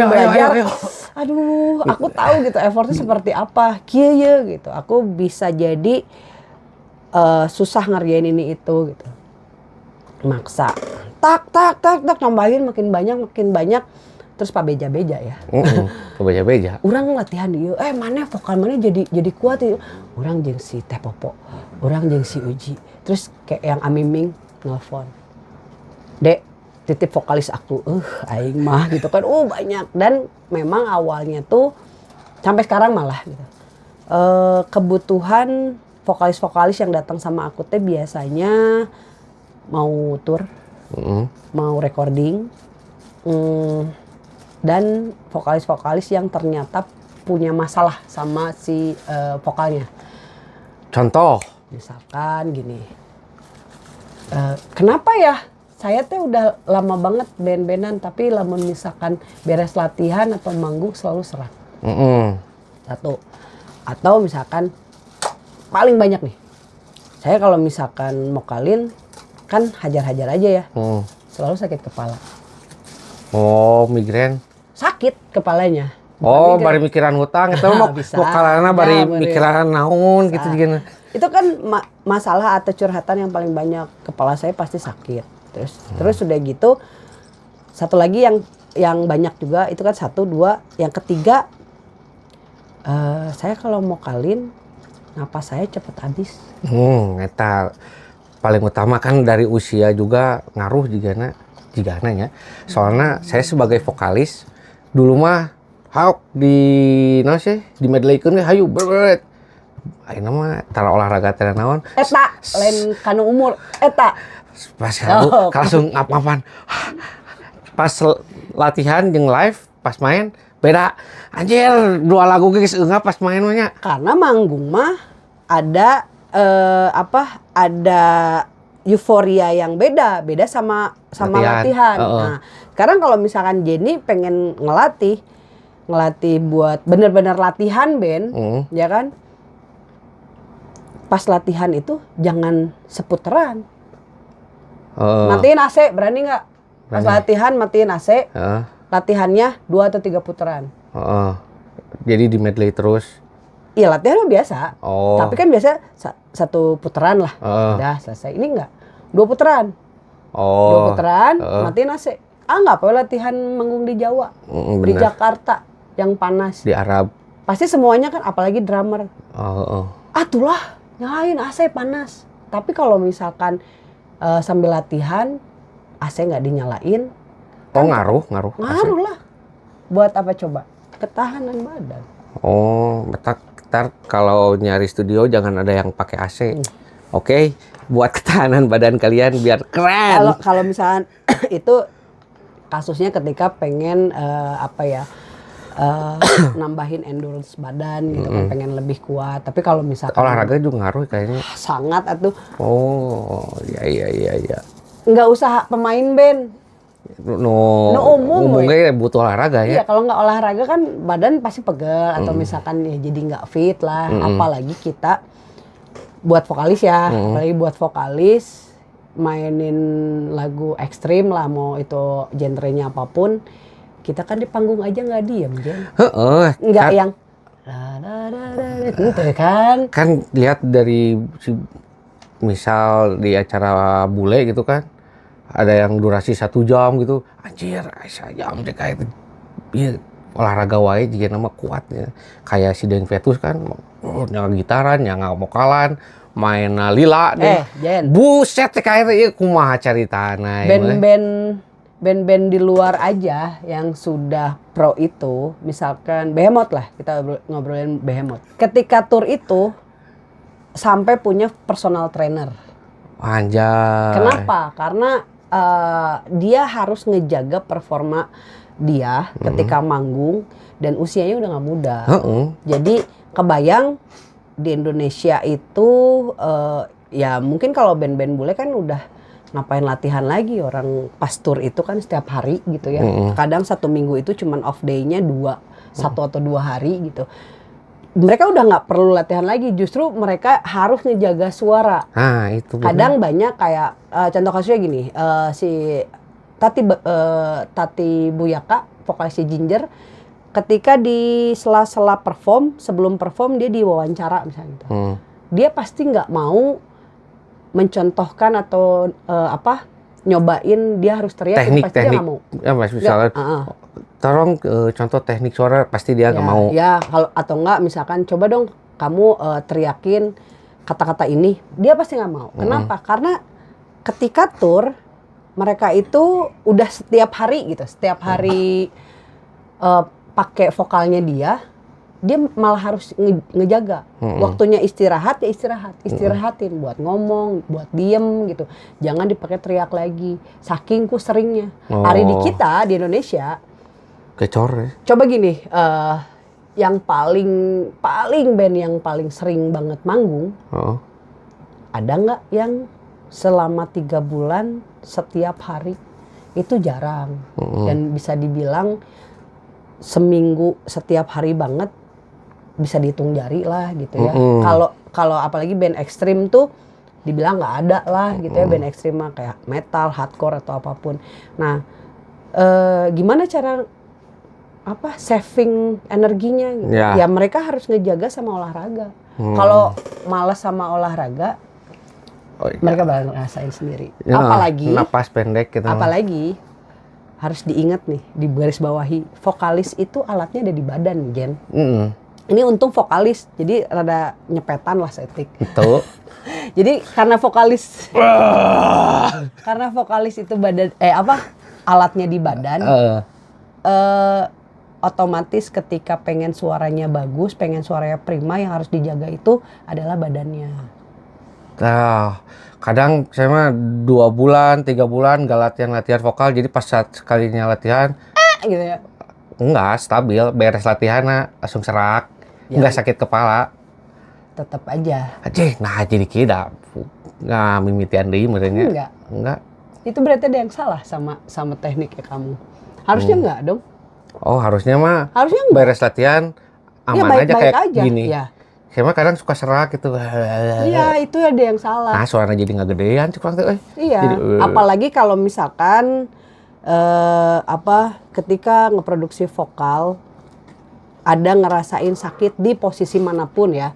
belajar. Ayo. Aduh, aku tahu gitu effortnya seperti apa. Kieu gitu. Aku bisa jadi susah ngerjain ini itu gitu. Maksa. Tak nambahin makin banyak. Terus Pak Beja ya. Beja. Urang latihan ieu, mana vokal mana jadi kuat ieu. Urang jeung si Teh Popo, urang jeung si Uji. Terus kayak yang Amiming nelfon. Dek, titip vokalis aku. Aing mah gitu kan. Banyak, dan memang awalnya tuh sampai sekarang malah gitu. Kebutuhan vokalis yang datang sama aku teh biasanya mau tour, mau recording, dan vokalis yang ternyata punya masalah sama si vokalnya. Contoh? Misalkan gini, kenapa ya saya teh udah lama banget band-bandan, tapi lama misalkan beres latihan atau manggung selalu serak. Satu. Atau misalkan paling banyak nih, saya kalau misalkan mokalin kan hajar-hajar aja ya, selalu sakit kepala. Migrain? Sakit kepalanya. Bari mikiran hutang itu mah vokalana bari mikiran naon gitu gini. Itu kan masalah atau curhatan yang paling banyak, kepala saya pasti sakit. Terus udah gitu, satu lagi yang banyak juga itu kan 1, 2, yang ketiga Saya kalau mau kalin, napas saya cepet habis. Eta paling utama kan dari usia juga ngaruh jigana ya. Soalnya saya sebagai vokalis dulu mah hauk di naon sih di medleykeun hayu berat. Ayeuna mah tara olahraga teh naon. Eta lain kanu umur. Eta Pas langsung ngap-ngapan. Pas latihan jeung live pas main beda. Anjir, 2 lagu geus eungap pas main mah nya. karena manggung mah ada ada euforia yang beda sama latihan. Nah, sekarang kalau misalkan Jenny pengen ngelatih buat bener-bener latihan band, ya kan? Pas latihan itu jangan seputeran. Matiin AC, berani nggak? Pas latihan matiin AC, latihannya 2 atau 3 putaran. Jadi di medley terus. Iya latihan mah biasa, Oh. tapi kan biasa 1 putaran lah, udah selesai. Ini enggak, 2 putaran, 2 putaran, matiin AC. Nggak apa latihan manggung di Jawa, di Bener. Jakarta yang panas. Di Arab. Pasti semuanya kan, apalagi drummer. Oh. Atulah, nyalain AC panas. Tapi kalau misalkan sambil latihan, AC nggak dinyalain, Oh ngaruh. ngaruh lah. Buat apa coba? Ketahanan badan. Oh, ntar kalau nyari studio jangan ada yang pakai AC. Oke, buat ketahanan badan kalian biar keren. Kalau misalkan itu kasusnya ketika pengen nambahin endurance badan gitu kan, pengen lebih kuat. Tapi kalau misalkan Olahraga juga ngaruh kayaknya. sangat atuh, Oh, iya. nggak usah pemain band. No umum, umumnya butuh olahraga ya. Iya, kalau nggak olahraga kan badan pasti pegel atau misalkan ya jadi nggak fit lah. Apalagi kita buat vokalis ya, apalagi buat vokalis mainin lagu ekstrim lah, mau itu genrenya apapun. Kita kan di panggung aja nggak diem, Jen. Nggak yang gitu kan. Kan lihat dari misal di acara bule gitu kan, ada yang durasi 1 jam gitu, anjir 1 jam deh kayak itu. Iya, olahraga wae juga nama kuatnya. Kayak si Deng Vetus kan, nyawa gitaran, nyawa vokalan, main lila deh. Jen. Buset kayak itu, iya kumaha caritana. Band-band di luar aja yang sudah pro itu, misalkan Behemoth lah, kita ngobrolin Behemoth. Ketika tour itu sampai punya personal trainer. Anjay. Kenapa? Karena dia harus ngejaga performa dia ketika manggung dan usianya udah nggak muda. Jadi kebayang di Indonesia itu ya mungkin kalau band-band bule kan udah ngapain latihan lagi, orang pas tour itu kan setiap hari gitu ya. Kadang 1 minggu itu cuman off day-nya 1 atau 2 hari gitu. Mereka udah nggak perlu latihan lagi, justru mereka harus ngejaga suara. Nah itu bener. Kadang banyak kayak contoh kasusnya gini, si Tati Buyaka, vokalis Ginger, ketika di sela-sela perform, sebelum perform dia diwawancara misalnya gitu. Dia pasti nggak mau mencontohkan atau nyobain dia harus teriak, pasti dia nggak mau. Ya mas misalnya tolong contoh teknik suara, pasti dia nggak mau. Ya kalau atau enggak misalkan coba dong kamu teriakin kata-kata ini, dia pasti nggak mau. Kenapa? Karena ketika tour mereka itu udah setiap hari gitu, setiap hari pakai vokalnya dia malah harus ngejaga. Waktunya istirahat ya istirahatin buat ngomong, buat diem gitu. Jangan dipakai teriak lagi. Saking ku seringnya. Hari di kita di Indonesia Kecor ya. coba gini, yang paling band yang paling sering banget manggung, ada nggak yang selama 3 bulan setiap hari? Itu jarang. Dan bisa dibilang seminggu setiap hari banget bisa dihitung jari lah gitu ya. Kalau apalagi band ekstrim tuh dibilang nggak ada lah gitu ya, band ekstrim mah kayak metal, hardcore atau apapun. Nah, gimana cara saving energinya gitu. Ya mereka harus ngejaga sama olahraga. Kalau malas sama olahraga, mereka bakal ngerasain sendiri. Apalagi napas pendek gitu. Apalagi harus diingat nih, di garis bawahi, vokalis itu alatnya ada di badan, Jen. Ini untung vokalis, jadi rada nyepetan lah setik. Itu. Jadi karena vokalis itu badan alatnya di badan, otomatis ketika pengen suaranya bagus, pengen suaranya prima, yang harus dijaga itu adalah badannya. Nah, kadang saya mah 2 bulan, 3 bulan gak latihan vokal, jadi pas saat sekalinya latihan, Gitu ya. enggak stabil, beres latihan langsung serak, Ya. enggak sakit kepala. Tetap aja. Ajih, nah jadi kida. Nah, mimitian deui meureunnya. Enggak. Itu berarti ada yang salah sama tekniknya kamu. Harusnya enggak dong. Oh, harusnya mah Harusnya enggak. beres latihan aman Ya, aja kayak aja. gini. Ya. Saya mah kadang suka serak gitu. Iya, itu ada yang salah. Nah, suaranya jadi nggak gedean cuk teh. Iya, Jadi, apalagi kalau misalkan ketika ngeproduksi vokal ada ngerasain sakit di posisi manapun ya.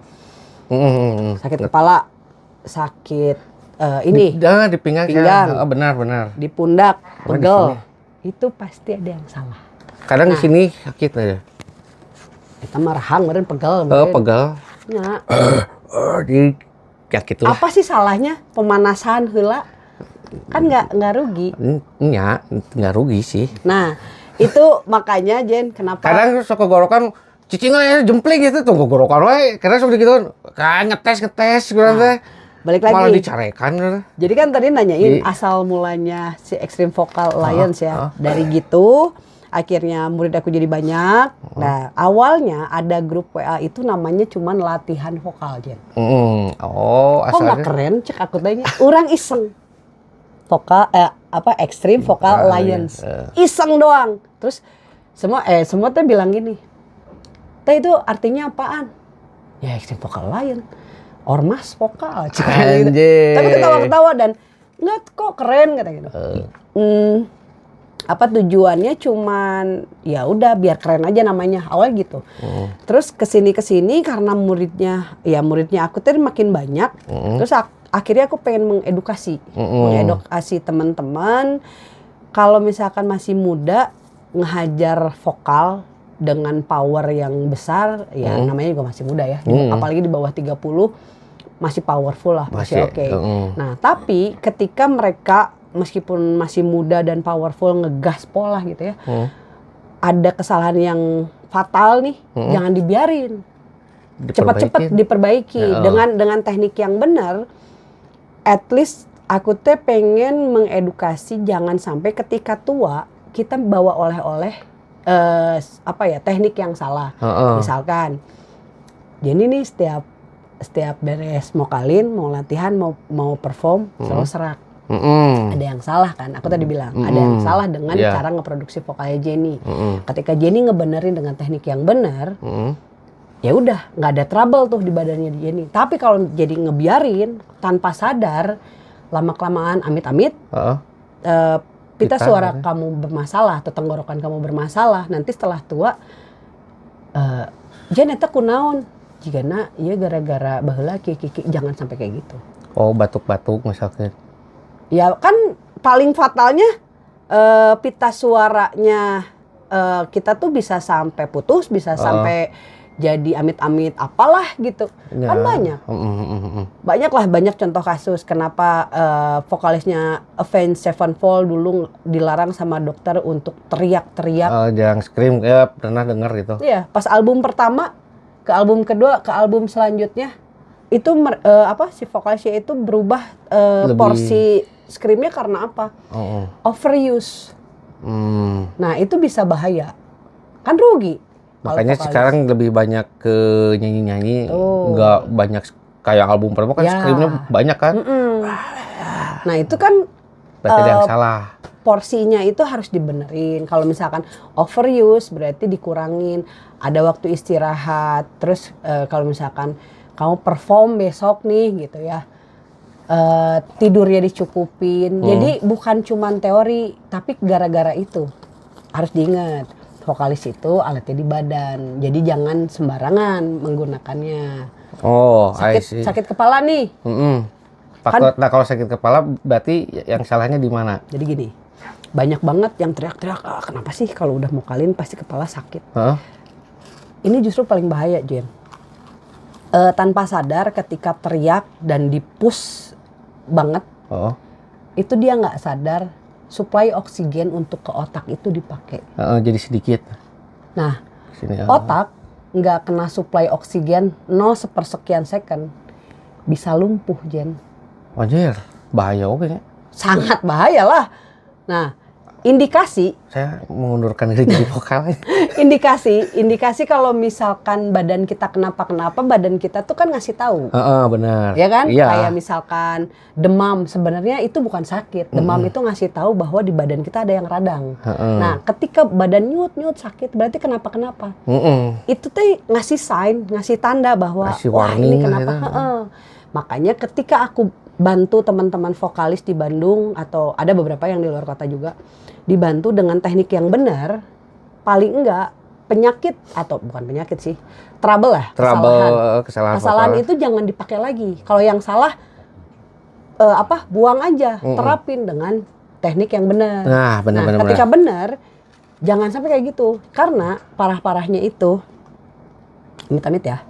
Sakit kepala, sakit ini di pinggang. Oh, benar. di pundak, Oh, di pegel. Itu pasti ada yang salah. Kadang di sini sakit aja. Kita marahang meureun pegel. Oh, pegel. Ya. Di sakit lah. Apa sih salahnya pemanasan heula? Kan nggak rugi. Nya, nggak rugi sih. Nah, itu makanya Jen kenapa Kadang sok gorokan cicing aja jempling gitu tuh gorokan we. Kadang sok gitu kan ngetes kurang teh. balik lagi. Malah dicarekan gitu. Jadi kan tadi nanyain asal mulanya si Extreme Vocal Alliance ya. Dari gitu akhirnya murid aku jadi banyak. Nah, awalnya ada grup WA itu namanya cuman latihan vokal, Jen. Oh, Kok nggak asalnya keren cek aku tanya. Orang iseng. Extreme Vocal Alliance. Iseng doang. Terus semua teh bilang gini. Teh itu artinya apaan? Ya Extreme Vocal Alliance. Ormas vokal. Cek gitu. Anjir. Tapi ketawa-ketawa dan nggak kok keren kata gitu. Tujuannya cuman ya udah biar keren aja namanya awal gitu. Terus kesini karena muridnya aku tadi makin banyak. Terus akhirnya aku pengen mengedukasi teman-teman kalau misalkan masih muda ngehajar vokal dengan power yang besar ya namanya juga masih muda ya. Apalagi di bawah 30 masih powerful lah, masih oke. Nah, tapi ketika mereka meskipun masih muda dan powerful ngegas pola gitu ya. Ada kesalahan yang fatal nih, jangan dibiarin. Cepat-cepat diperbaiki dengan teknik yang benar. At least aku teh pengen mengedukasi jangan sampai ketika tua kita bawa oleh-oleh teknik yang salah. Misalkan jadi nih setiap beres mau latihan mau perform selalu serak. Ada yang salah kan? Aku tadi bilang ada yang salah dengan cara ngeproduksi vokalnya Jenny. Ketika Jenny ngebenerin dengan teknik yang benar, ya udah nggak ada trouble tuh di badannya Jenny. Tapi kalau jadi ngebiarin tanpa sadar, lama kelamaan amit-amit, pita suara kamu bermasalah atau tenggorokan kamu bermasalah. Nanti setelah tua, Jen eta kunaon? Jigana ieu gara-gara baheula kiki jangan sampai kayak gitu. Oh, batuk-batuk misalnya. Ya kan paling fatalnya pita suaranya kita tuh bisa sampai putus, bisa sampai jadi amit-amit apalah gitu. Ya. Kan banyak. Banyak contoh kasus kenapa vokalisnya Avenged Sevenfold dulu dilarang sama dokter untuk teriak-teriak. Jangan scream, ya pernah dengar gitu. Iya, pas album pertama ke album kedua ke album selanjutnya itu si vokalisnya itu berubah porsi screamnya karena apa? Overuse. Nah itu bisa bahaya, kan rugi. Makanya sekarang lebih banyak ke nyanyi-nyanyi, nggak banyak kayak album pertama kan screamnya banyak kan? Nah itu kan berarti ada yang salah. Porsinya itu harus dibenerin. Kalau misalkan overuse berarti dikurangin. Ada waktu istirahat. Terus kalau misalkan kamu perform besok nih gitu ya. Tidurnya dicukupin. Jadi bukan cuman teori, tapi gara-gara itu harus diingat vokalis itu alatnya di badan. Jadi jangan sembarangan menggunakannya. Oh, sakit kepala nih. Nah kalau sakit kepala berarti yang salahnya di mana? Jadi gini, banyak banget yang teriak-teriak. Kenapa sih kalau udah mokalin pasti kepala sakit? ini justru paling bahaya, Jen. Tanpa sadar ketika teriak dan di-push banget, Oh. itu dia nggak sadar suplai oksigen untuk ke otak itu dipakai. Jadi sedikit. Nah, Sini, otak nggak kena suplai oksigen 0/1 second, bisa lumpuh, Jen. Anjir, bahaya oke. Sangat bahaya lah. Nah, indikasi Saya mengundurkan diri jadi vokal. indikasi kalau misalkan badan kita kenapa-kenapa, badan kita tuh kan ngasih tahu. Benar. Ya kan? Iya. Kayak misalkan demam, sebenarnya itu bukan sakit. Demam itu ngasih tahu bahwa di badan kita ada yang radang. Nah, ketika badan nyut sakit, berarti kenapa-kenapa. Itu tuh ngasih sign, ngasih tanda bahwa Ngasih wah warning ini kenapa. gitu. Makanya ketika aku bantu teman-teman vokalis di Bandung atau ada beberapa yang di luar kota juga, dibantu dengan teknik yang benar, paling enggak penyakit atau bukan penyakit sih, trouble lah, kesalahan itu jangan dipakai lagi. Kalau yang salah buang aja, terapin dengan teknik yang benar. Nah, benar. Ketika benar, jangan sampai kayak gitu, karena parah-parahnya itu, amit-amit ya,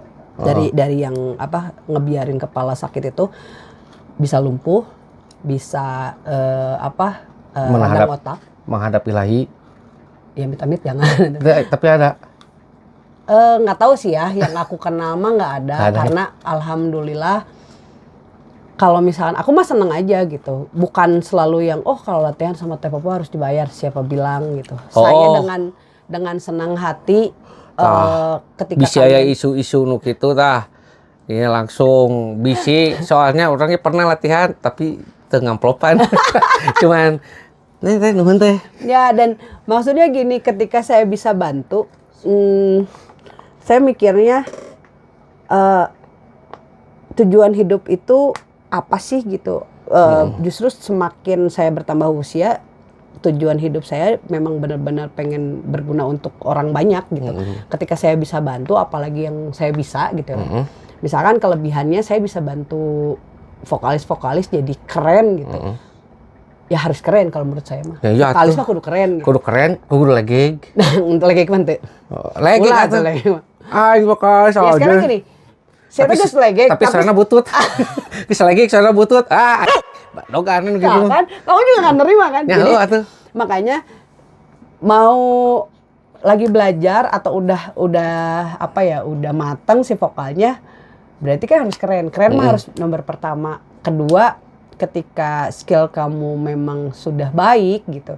dari yang ngebiarin kepala sakit itu bisa lumpuh, bisa radang otak. Menghadap ilahi. Ya amit-amit jangan. Tapi ada. Nggak tahu sih ya, yang aku kenal mah nggak ada. Karena alhamdulillah kalau misalkan aku mah seneng aja gitu. Bukan selalu yang kalau latihan sama Teh Popo harus dibayar, siapa bilang gitu. Saya dengan senang hati ketika bisa ya isu-isu nu kitu tah. Ini langsung bisi, soalnya orangnya pernah latihan tapi teu ngamplopan. Cuman teh nuhun teh. Ya, dan maksudnya gini, ketika saya bisa bantu, saya mikirnya tujuan hidup itu apa sih gitu. Justru semakin saya bertambah usia, tujuan hidup saya memang benar-benar pengen berguna untuk orang banyak gitu. Ketika saya bisa bantu, apalagi yang saya bisa gitu. Misalkan kelebihannya saya bisa bantu vokalis-vokalis jadi keren gitu. Ya harus keren kalau menurut saya mah. Ya, vokalis mah kudu keren gitu. Kudu keren, kudu legeg. Legeg mah teu. Legeg atuh. Ini vokalis aja. Ya sekarang gini. Saya tuh legeg tapi sana butut. Bisa legeg sana butut. Doganan gitu. Kan? Kamu juga nggak nerima kan? Ya, jadi atuh. makanya mau lagi belajar atau udah mateng si vokalnya, berarti kan harus keren. Keren mah harus nomor pertama. Kedua, ketika skill kamu memang sudah baik gitu.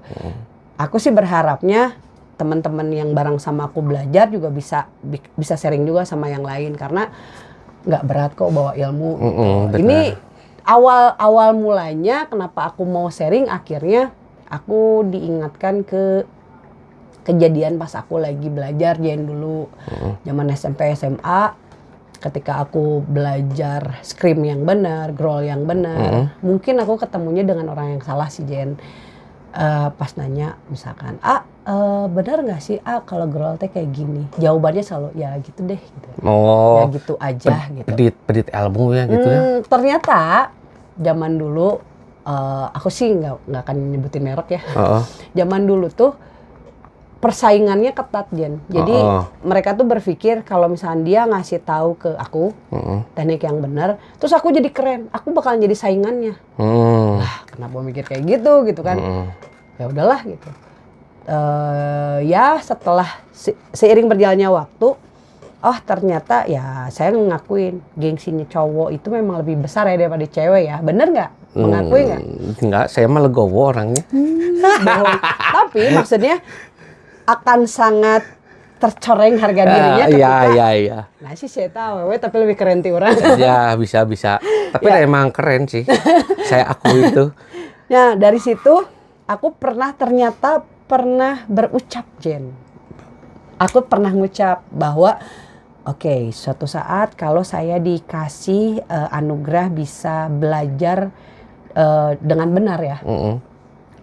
Aku sih berharapnya teman-teman yang bareng sama aku belajar juga bisa sharing juga sama yang lain, karena nggak berat kok bawa ilmu. Ini awal mulanya kenapa aku mau sharing, akhirnya aku diingatkan ke kejadian pas aku lagi belajar dulu zaman SMP SMA. Ketika aku belajar scream yang benar, growl yang benar, mungkin aku ketemunya dengan orang yang salah sih, Jen. Pas nanya misalkan, benar nggak sih kalau growl teh kayak gini? Jawabannya selalu ya gitu deh. Gitu. Ya gitu aja. Gitu. Pedit ilmu ya gitu ya. Ternyata zaman dulu, aku sih nggak akan nyebutin merek ya. Zaman dulu tuh persaingannya ketat, Jen. Jadi mereka tuh berpikir kalau misalnya dia ngasih tahu ke aku teknik yang benar, terus aku jadi keren, aku bakalan jadi saingannya. Lah, kenapa mikir kayak gitu kan? Ya udahlah gitu. Ya setelah seiring berjalannya waktu, ternyata ya saya ngakuin gengsinya cowok itu memang lebih besar ya daripada cewek ya. Bener nggak? Mengakui nggak? Enggak, saya mah legowo orangnya. Tapi maksudnya akan sangat tercoreng harga dirinya ketika iya. Nah sih saya tahu wewe tapi lebih keren ti orang. Ya bisa. Tapi emang keren sih. Saya akui itu. Nah dari situ aku ternyata pernah berucap, Jen. Aku pernah ngucap bahwa suatu saat kalau saya dikasih anugerah bisa belajar dengan benar ya,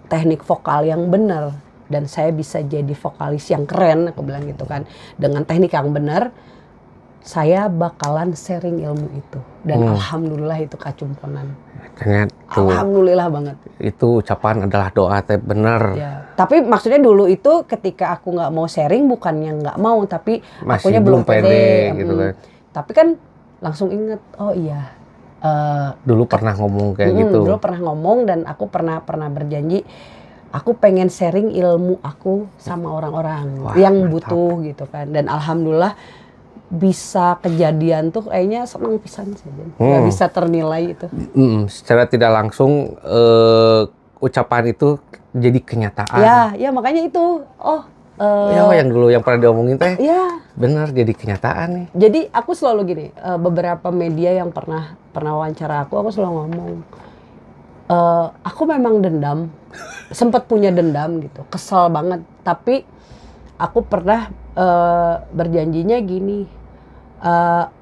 teknik vokal yang benar, dan saya bisa jadi vokalis yang keren, aku bilang gitu kan, dengan teknik yang benar, saya bakalan sharing ilmu itu. Dan alhamdulillah itu kacumponan. Ternyata tuh, Alhamdulillah banget. itu ucapan adalah doa teh bener. Ya. Tapi maksudnya dulu itu ketika aku nggak mau sharing bukannya nggak mau, tapi Masih akunya belum pede. gitu kan. Tapi kan langsung inget, oh iya. Dulu pernah ngomong kayak gitu. Dulu pernah ngomong dan aku pernah berjanji, aku pengen sharing ilmu aku sama orang-orang yang mantap. butuh gitu kan. Dan alhamdulillah bisa kejadian tuh kayaknya seneng pisan sih. Nggak bisa ternilai itu. Secara tidak langsung ucapan itu jadi kenyataan. Ya makanya itu. Yang dulu yang pernah diomongin teh. Ya. Bener jadi kenyataan nih. Jadi aku selalu gini, beberapa media yang pernah wawancara aku selalu ngomong, aku memang dendam, sempat punya dendam gitu, kesel banget. Tapi aku pernah berjanjinya gini,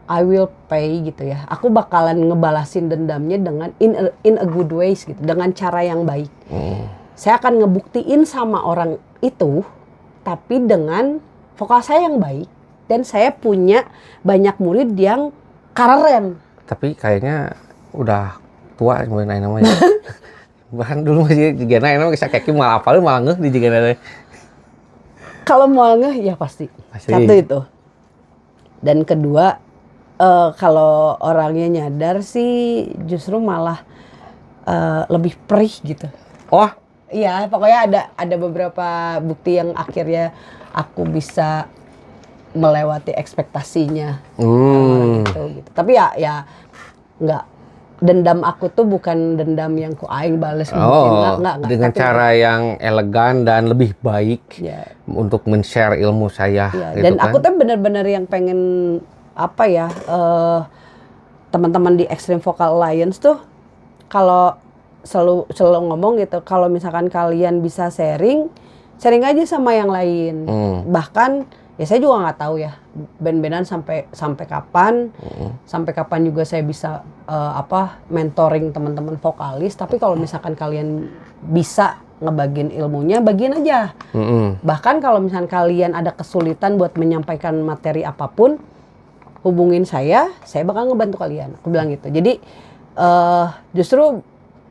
I will pay gitu ya. Aku bakalan ngebalasin dendamnya dengan in a good ways gitu, dengan cara yang baik. Saya akan ngebuktiin sama orang itu, tapi dengan vokal saya yang baik. Dan saya punya banyak murid yang keren. Tapi kayaknya udah tua sebenarnya namanya. Bahkan dulu masih jigana emang bisa kaki malah apal malah ngeh di jigana. Kalau mau ngeh ya pasti. Satu itu. Dan kedua, kalau orangnya nyadar sih justru malah lebih perih gitu. Oh, iya, pokoknya ada beberapa bukti yang akhirnya aku bisa melewati ekspektasinya orang itu gitu. Tapi ya nggak, dendam aku tuh bukan dendam yang ku aing bales mungkin nggak dengan tapi cara yang elegan dan lebih baik untuk men-share ilmu saya gitu dan kan. Aku tuh benar-benar yang pengen apa ya, teman-teman di Extreme Vocal Alliance tuh kalau selalu ngomong gitu, kalau misalkan kalian bisa sharing aja sama yang lain. Bahkan ya saya juga nggak tahu ya band-bandan sampai kapan, sampai kapan juga saya bisa mentoring teman-teman vokalis. Tapi kalau misalkan kalian bisa ngebagiin ilmunya, bagiin aja. Bahkan kalau misalkan kalian ada kesulitan buat menyampaikan materi apapun, hubungin saya bakal ngebantu kalian. Aku bilang gitu. Jadi justru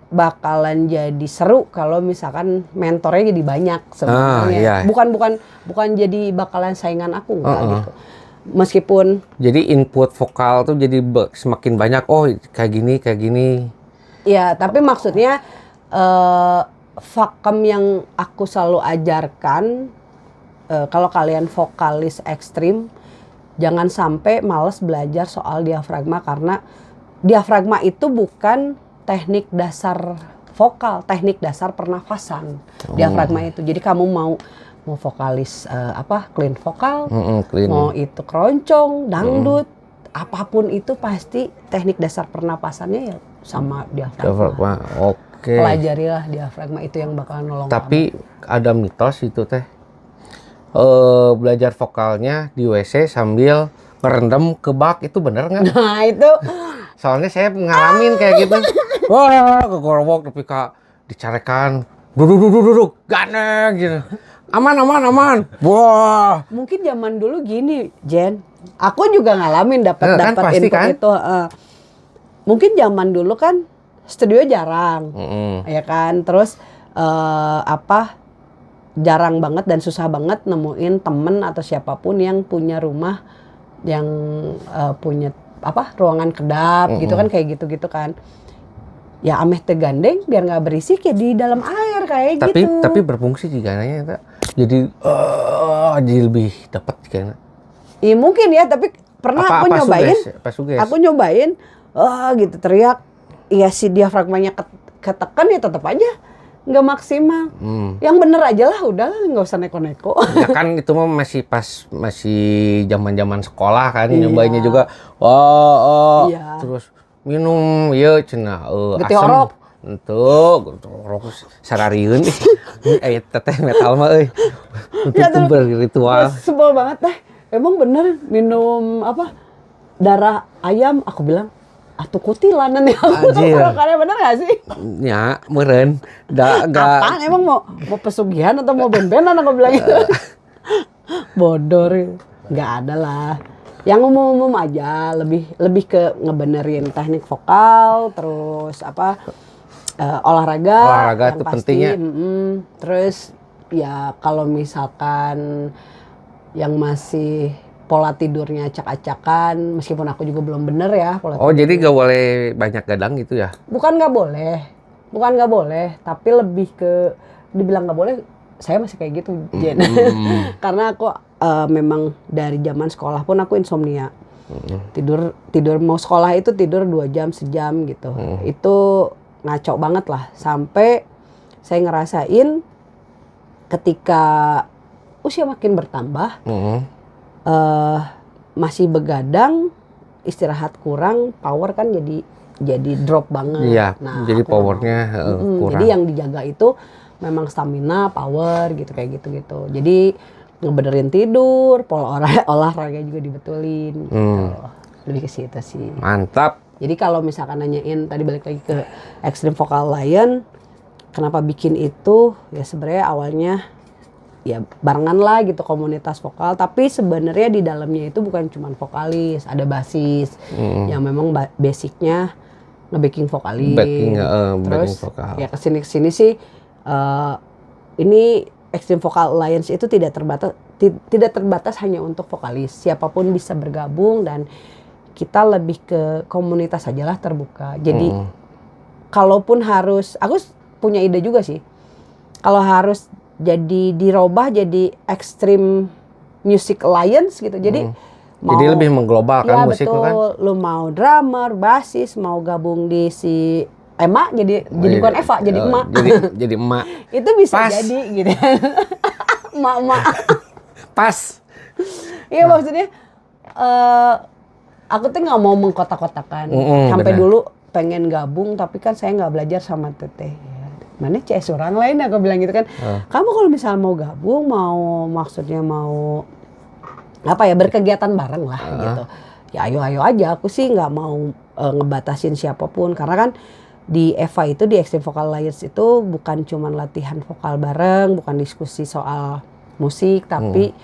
bakalan jadi seru kalau misalkan mentornya jadi banyak sebenarnya. Bukan jadi bakalan saingan aku enggak gitu. Meskipun jadi input vokal tuh jadi semakin banyak, kayak gini. Ya, tapi maksudnya vakum yang aku selalu ajarkan, kalau kalian vokalis ekstrim jangan sampai males belajar soal diafragma, karena diafragma itu bukan teknik dasar vokal, teknik dasar pernafasan. Diafragma itu. Jadi kamu mau vokalis clean vokal, clean. Mau itu keroncong, dangdut, apapun itu pasti teknik dasar pernapasannya ya sama diafragma. Oke. Pelajarilah diafragma, itu yang bakal nolong. Tapi ada mitos itu teh. Belajar vokalnya di WC sambil merendam ke bak, itu bener nggak? Nah itu. Soalnya saya ngalamin kayak gitu. Wah, kegorobok tapi kak dicarekan. Duduk, ganeng gitu. Aman. Wah. Mungkin zaman dulu gini, Jen. Aku juga ngalamin dapat info kan? Itu. Mungkin zaman dulu kan studio jarang, ya kan. Terus jarang banget dan susah banget nemuin temen atau siapapun yang punya rumah yang punya ruangan kedap gitu kan, kayak gitu kan. Ya ameh tegandeng biar nggak berisik ya di dalam air kayak gitu. Tapi berfungsi juga nanya, jadi lebih dapat kayaknya. Iya mungkin ya, tapi pernah aku nyobain. Aku nyobain, gitu teriak. Iya si diafragmanya ketekan ya tetap aja nggak maksimal. Yang bener aja lah, udah nggak usah neko-neko. Ya kan itu mah masih zaman sekolah kan, nyobainnya juga. Iya. Terus minum ya cenah asam. Entuk, orok sararieun aya teteh metal mah euy. Untuk berritual. Sebel banget teh. Emang bener minum darah ayam, aku bilang atuh kutilanan ya. Karena bener gak sih? Ya, meureun. Apaan emang mau pesugihan atau mau ben-benan aku bilang gitu. Bodor. Enggak ada lah. Yang umum-umum aja, lebih ke ngebenerin teknik vokal, terus olahraga Olahraga yang itu pasti, pentingnya. terus ya kalau misalkan yang masih pola tidurnya acak-acakan, meskipun aku juga belum bener ya pola Oh, jadi tidurnya. gak boleh banyak gadang gitu ya? Bukan nggak boleh, tapi lebih ke dibilang nggak boleh, saya masih kayak gitu, Jen. Karena aku memang dari zaman sekolah pun aku insomnia. Tidur mau sekolah itu tidur 2 jam sejam gitu. Itu ngaco banget lah, sampai saya ngerasain ketika usia makin bertambah, masih begadang, istirahat kurang, power kan jadi drop banget. Iya, jadi aku nggak powernya mau. kurang. Jadi yang dijaga itu memang stamina, power gitu, kayak gitu. Jadi ngebenerin tidur, pola olahraga juga dibetulin gitu. Lebih ke situ sih. Mantap. Jadi kalau misalkan nanyain tadi balik lagi ke Extreme Vocal Lion, kenapa bikin itu? Ya sebenarnya awalnya ya barengan lah gitu komunitas vokal, tapi sebenarnya di dalamnya itu bukan cuma vokalis, ada basis yang memang basicnya nge-backing vokalin. Backing Terus vokal. ya kesini sih ini Extreme Vocal Alliance itu tidak terbatas hanya untuk vokalis, siapapun bisa bergabung dan kita lebih ke komunitas ajalah, terbuka. Jadi kalaupun harus, aku punya ide juga sih, kalau harus jadi dirubah jadi Extreme Music Alliance gitu. Jadi jadi lebih mengglobalkan musik betul, kan? lu mau drummer, basis, mau gabung di si Ema jadi bukan Eva, jadi emak. Jadi emak. Itu bisa Pas. jadi gitu. Emak-emak. Pas. Iya maksudnya aku tuh nggak mau mengkotak-kotakan. Sampai bener. dulu pengen gabung tapi kan saya nggak belajar sama Teteh. Mana CS orang lain, aku bilang gitu kan. Kamu kalau misalnya mau gabung, maksudnya mau berkegiatan bareng lah gitu. Ya ayo aja, aku sih nggak mau ngebatasin siapapun, karena kan di EVA itu, di Extreme Vocal Alliance itu bukan cuman latihan vokal bareng, bukan diskusi soal musik, tapi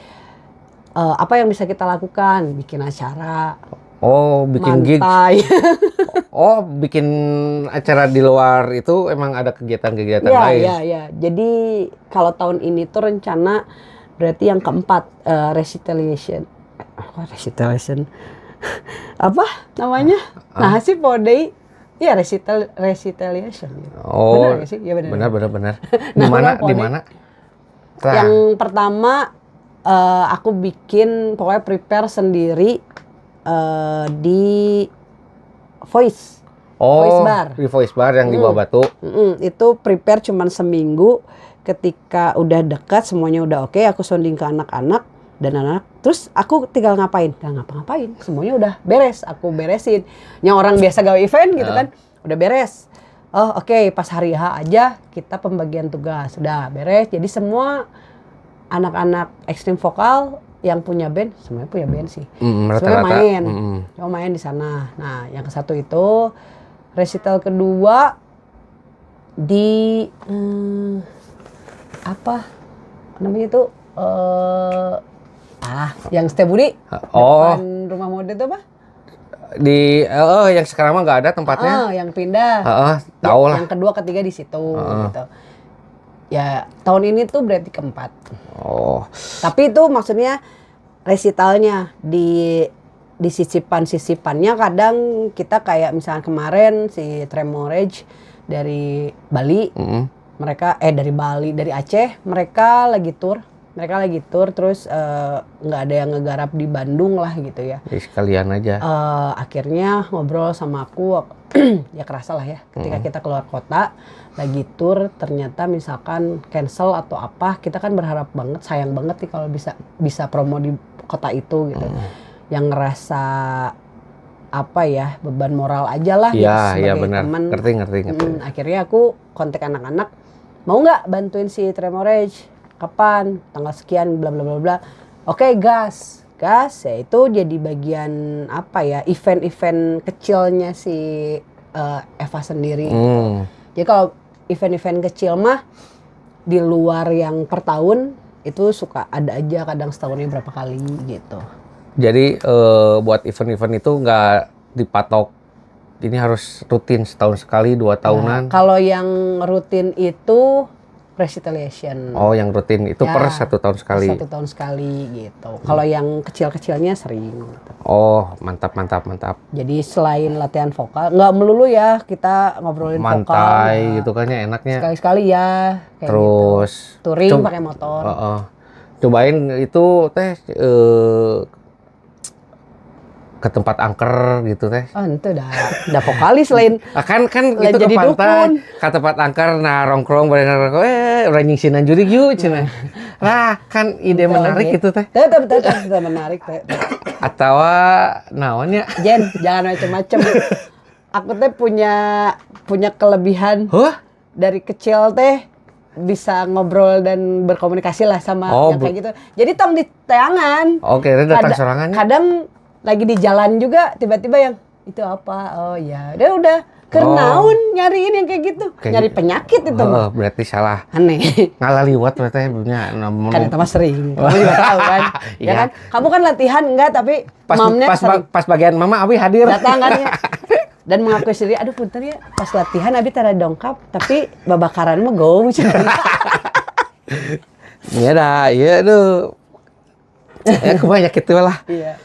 apa yang bisa kita lakukan, bikin acara, Oh, bikin gigs. mantai. Oh, bikin acara di luar itu emang ada kegiatan-kegiatan lain. Ya. Jadi kalau tahun ini tuh rencana berarti yang keempat, recitation. Recitation. Apa namanya? Nah, sih podei. Ya, recitation. Oh, Benar gak sih? Ya benar. benar. Nah, Di mana? Yang pertama aku bikin, pokoknya prepare sendiri di Voice. Voice Bar. Di Voice Bar yang di Bawah Batu. Itu prepare cuman seminggu. Ketika udah dekat, semuanya udah oke, aku sounding ke anak-anak dan anak. Terus aku tinggal ngapain? Gak ngapa-ngapain. Semuanya udah beres, aku beresin. Yang orang biasa gawe event gitu kan, udah beres. Oh oke, pas hari H aja kita pembagian tugas, udah beres. Jadi semua anak-anak Extreme Vokal yang punya band, semuanya punya band sih. Semuanya main, cuma main di sana. Nah, yang kesatu itu recital kedua di apa namanya itu yang Setiabudi, depan rumah mode itu apa? Di yang sekarang mah nggak ada tempatnya. Yang pindah. Tahu lah. Yang kedua, ketiga di situ gitu. Ya, tahun ini tuh berarti keempat. Oh. Tapi itu maksudnya resitalnya di sisipan-sisipannya kadang kita kayak misalnya kemarin si Tremorage dari Bali, mereka dari Bali, dari Aceh, mereka lagi tur terus nggak ada yang ngegarap di Bandung lah gitu ya. Jadi sekalian aja. Akhirnya ngobrol sama aku, ya kerasa lah ya ketika kita keluar kota lagi tur, ternyata misalkan cancel atau apa, kita kan berharap banget, sayang banget nih kalau bisa promo di kota itu gitu. Yang ngerasa apa ya, beban moral aja lah gitu sebagai teman. Ngerti. Akhirnya aku kontak anak-anak, mau nggak bantuin si Tremorage, kapan, tanggal sekian, bla bla bla bla. Oke, gas ya itu jadi bagian apa ya, event-event kecilnya si Eva sendiri. Jadi kalau event-event kecil mah di luar yang per tahun itu suka ada aja, kadang setahunnya berapa kali gitu. Jadi buat event-event itu nggak dipatok. Ini harus rutin setahun sekali, 2 tahunan. Kalau yang rutin itu Resitaliation. Oh, yang rutin itu per 1 tahun sekali. 1 tahun sekali gitu. Kalau yang kecil-kecilnya sering. Gitu. Oh, mantap. Jadi selain latihan vokal, nggak melulu ya kita ngobrolin vokal. Mantai gitu kan ya enaknya. Sekali-sekali ya. Kayak Terus gitu. Touring pakai motor. Cobain itu teh ke tempat angker gitu teh. Oh, itu udah vokalis lain. Kan Lain itu ke jadi pantai, dukun. ke tempat angker, nah rongkrong bareng orang nyingsinan jurig yuk cenah. Lah, kan ide menarik itu teh. Tetap menarik teh. Atau naonnya? Jen, jangan macem-macem. Aku teh punya kelebihan Hah? dari kecil teh bisa ngobrol dan berkomunikasi lah sama yang kayak gitu. Jadi tong di tayangan. Oke, datang sorangannya. Kadang lagi di jalan juga tiba-tiba yang itu apa? Oh ya, udah kenaun nyariin yang kayak gitu. Nyari penyakit itu mah. Berarti salah. Aneh. Ngalaliwat berarti punya Kan itu mah sering. Kamu juga tahu kan? Ya kan? Kamu kan latihan enggak tapi mamnya pas bagian mama Abi hadir. datang kan ya. Dan mengakui sendiri, aduh punten ya, pas latihan Abi tara dongkap, tapi babakaran mah go. Iya dah, iya tuh. Ya kebanyak itu lah. Iya.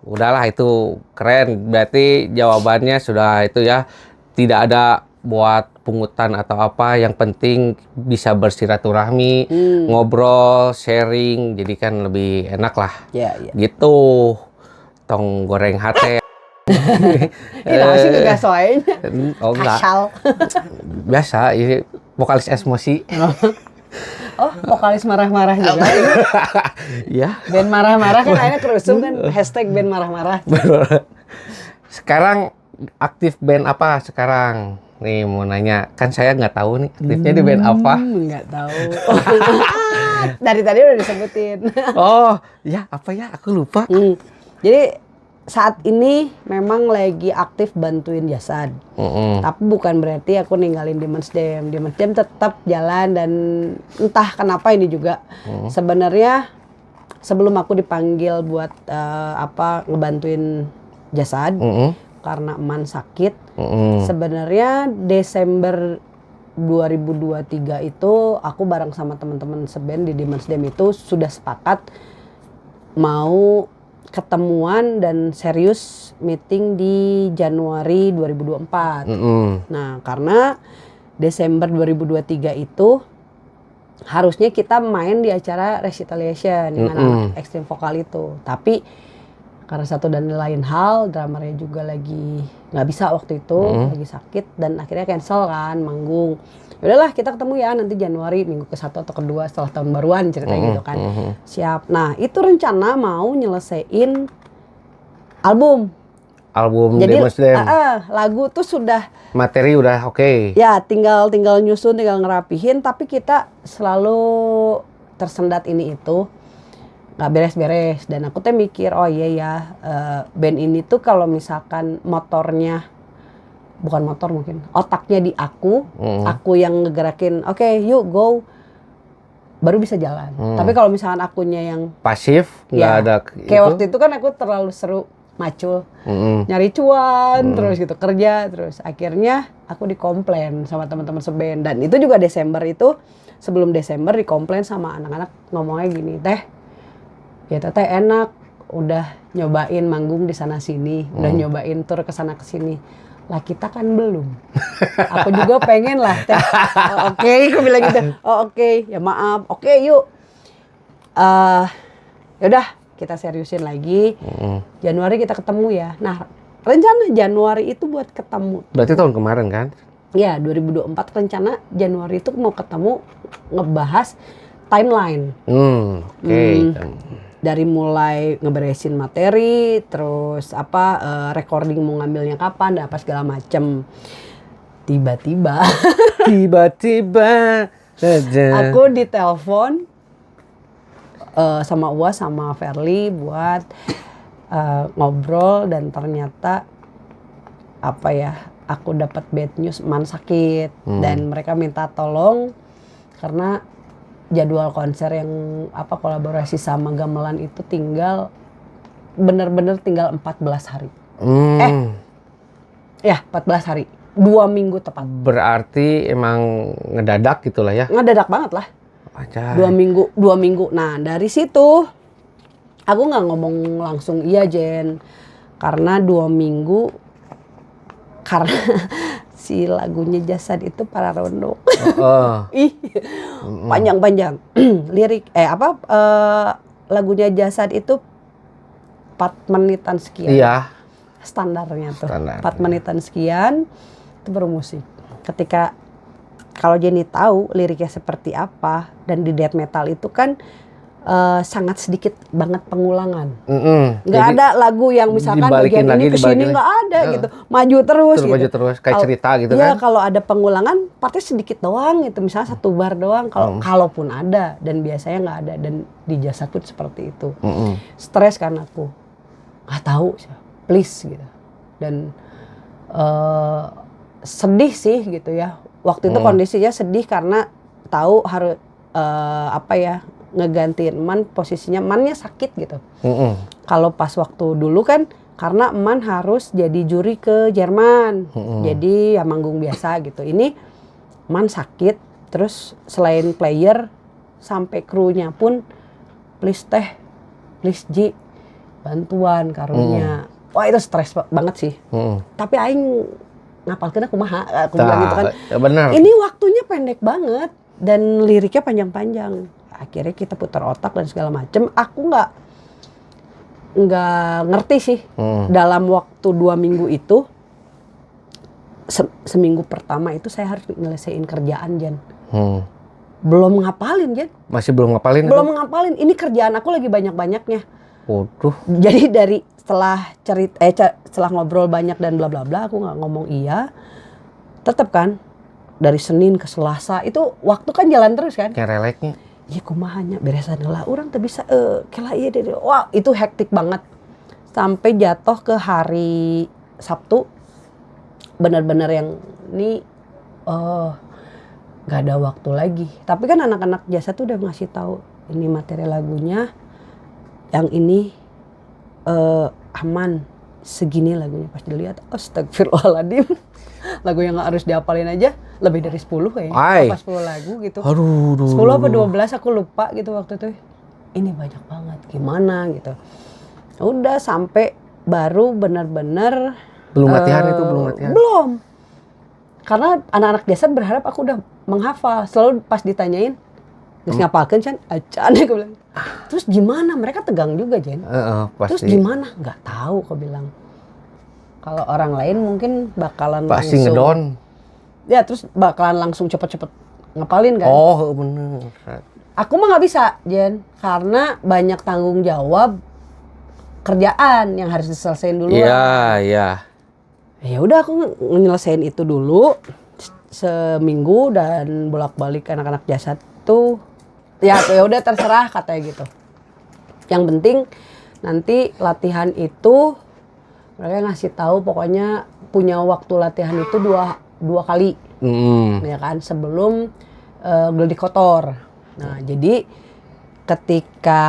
Udahlah itu keren. Berarti jawabannya sudah itu ya. Tidak ada buat pungutan atau apa. Yang penting bisa bersiraturahmi, ngobrol, sharing. Jadi kan lebih enak lah. Iya. Gitu. Tong goreng hati. Ini sih gak soalnya. Oh enggak. Asal. Biasa, ini vokalis emosi. Oh, vokalis marah-marah juga. Iya. Band marah-marah kan akhirnya kerusung kan hashtag band marah-marah. Sekarang aktif band apa sekarang? Nih mau nanya, kan saya nggak tahu nih aktifnya di band apa. Nggak tahu. Dari tadi udah disebutin. Oh, ya apa ya? Aku lupa. Jadi saat ini memang lagi aktif bantuin Jasad. Tapi bukan berarti aku ninggalin Demons Dem. Demons Dem tetap jalan dan entah kenapa ini juga. Sebenarnya sebelum aku dipanggil buat ngebantuin Jasad karena Eman sakit. Sebenarnya Desember 2023 itu aku bareng sama teman-teman seband di Demons Dem itu sudah sepakat mau ketemuan dan serius meeting di Januari 2024. Nah, karena Desember 2023 itu harusnya kita main di acara Resitaliation dengan anak ekstrim vokal itu. Tapi karena satu dan lain hal, drummernya juga lagi nggak bisa waktu itu, lagi sakit dan akhirnya cancel kan manggung. Udahlah kita ketemu ya nanti Januari minggu ke-1 atau ke-2 setelah tahun baruan ceritanya gitu kan. Siap. Nah itu rencana mau nyelesain album. Jadi Demons Dem. lagu tuh sudah Materi udah oke. ya tinggal nyusun, tinggal ngerapihin. Tapi kita selalu tersendat ini itu nggak beres-beres. Dan aku tuh mikir oh iya ya band ini tuh kalau misalkan motornya bukan motor mungkin, otaknya di aku yang ngegerakin, oke, yuk go, baru bisa jalan. Tapi kalau misalkan akunya yang pasif, nggak ada kayak waktu itu kan aku terlalu seru, macul, nyari cuan, terus gitu kerja, terus akhirnya aku dikomplain sama teman-teman seband. Dan itu juga Desember itu, sebelum Desember dikomplain sama anak-anak ngomongnya gini, teh, ya teteh enak, udah nyobain manggung di sana sini, udah nyobain tur ke sana ke sini. Lah kita kan belum. Aku juga pengen lah teh. Oh, oke, aku bilang gitu. Oh oke, ya maaf. Oke, yuk. Yaudah kita seriusin lagi. Januari kita ketemu ya. Nah rencana Januari itu buat ketemu. Berarti tahun kemarin kan? Ya 2024 rencana Januari itu mau ketemu ngebahas timeline. Oke. Dari mulai ngeberesin materi, terus recording mau ngambilnya kapan, dan apa segala macem. Tiba-tiba aku ditelepon sama Uwas sama Verly buat ngobrol dan ternyata aku dapat bad news, Man sakit dan mereka minta tolong karena jadwal konser yang kolaborasi sama gamelan itu bener-bener tinggal 14 hari. Ya 14 hari. 2 minggu tepat. Berarti emang ngedadak gitulah ya? Ngedadak banget lah. Anjay. 2 minggu. Nah dari situ aku nggak ngomong langsung iya Jen. Karena 2 minggu karena si lagunya Jasad itu para rondo. Ih, panjang-panjang. Lirik lagunya Jasad itu 4 menitan sekian. Iya. Standarnya tuh. Standar. 4 menitan sekian itu baru musik. Ketika kalau Jenny tahu liriknya seperti apa dan di death metal itu kan sangat sedikit banget pengulangan. Nggak ada lagu yang misalkan bagian ini ke sini nggak ada gitu. Maju terus gitu. Maju terus kayak cerita gitu ya, kan. kalau ada pengulangan partnya sedikit doang gitu. Misalnya 1 bar doang kalaupun ada dan biasanya nggak ada dan di Jasad pun seperti itu. Stres kan aku. Nggak tahu please gitu. Dan sedih sih gitu ya. Waktu itu kondisinya sedih karena tahu harus ngegantiin Man, posisinya Mannya sakit gitu. Kalau pas waktu dulu kan karena Man harus jadi juri ke Jerman, jadi ya manggung biasa gitu. Ini Man sakit, terus selain player sampai krunya pun please Ji bantuan karunya. Wah itu stres banget sih. Tapi aing ngapalkeun kumaha, aku bilang gitu kan. Ya bener. Ini waktunya pendek banget dan liriknya panjang-panjang. Akhirnya kita putar otak dan segala macem. Aku nggak ngerti sih dalam waktu 2 minggu itu. Seminggu pertama itu saya harus nyelesain kerjaan Jan. Belum ngapalin Jan. Masih belum ngapalin? Belum ngapalin. Ini kerjaan aku lagi banyak-banyaknya. Waduh. Jadi dari setelah ngobrol banyak dan bla bla bla, aku nggak ngomong iya. Tetap kan dari Senin ke Selasa itu waktu kan jalan terus kan. Kayak releknya. Ya kumahanya beresan lah orang tuh bisa kela iya deh. Wah itu hektik banget sampai jatuh ke hari Sabtu benar-benar yang ini nggak ada waktu lagi. Tapi kan anak-anak Jasad tuh udah ngasih tahu ini materi lagunya yang ini aman segini lagunya. Pas dilihat astagfirullahaladzim. Lagu yang gak harus dihafalin aja lebih dari 10 kayaknya. Pas 10 lagu gitu. 10 apa 12 aku lupa gitu waktu itu. Ini banyak banget. Gimana gitu. Udah sampai baru benar-benar belum latihan itu belum latihan. Belum. Karena anak-anak Jasad berharap aku udah menghafal. Selalu pas ditanyain geus ngapalkeun Chan? Acan aku bilang. Terus gimana? Mereka tegang juga Jen. Pasti. Terus gimana? Nggak tahu aku bilang. Kalau orang lain mungkin bakalan pasti langsung ngedon. Ya terus bakalan langsung cepet-cepet ngapalin kan. Oh bener. Aku mah nggak bisa Jen. Karena banyak tanggung jawab kerjaan yang harus diselesaikan dulu. Iya. Ya udah aku nyelesain itu dulu seminggu dan bolak-balik anak-anak Jasad tuh. Ya udah terserah katanya gitu. Yang penting nanti latihan itu mereka ngasih tahu pokoknya punya waktu latihan itu dua kali. Ya kan sebelum gladi kotor. Nah, jadi ketika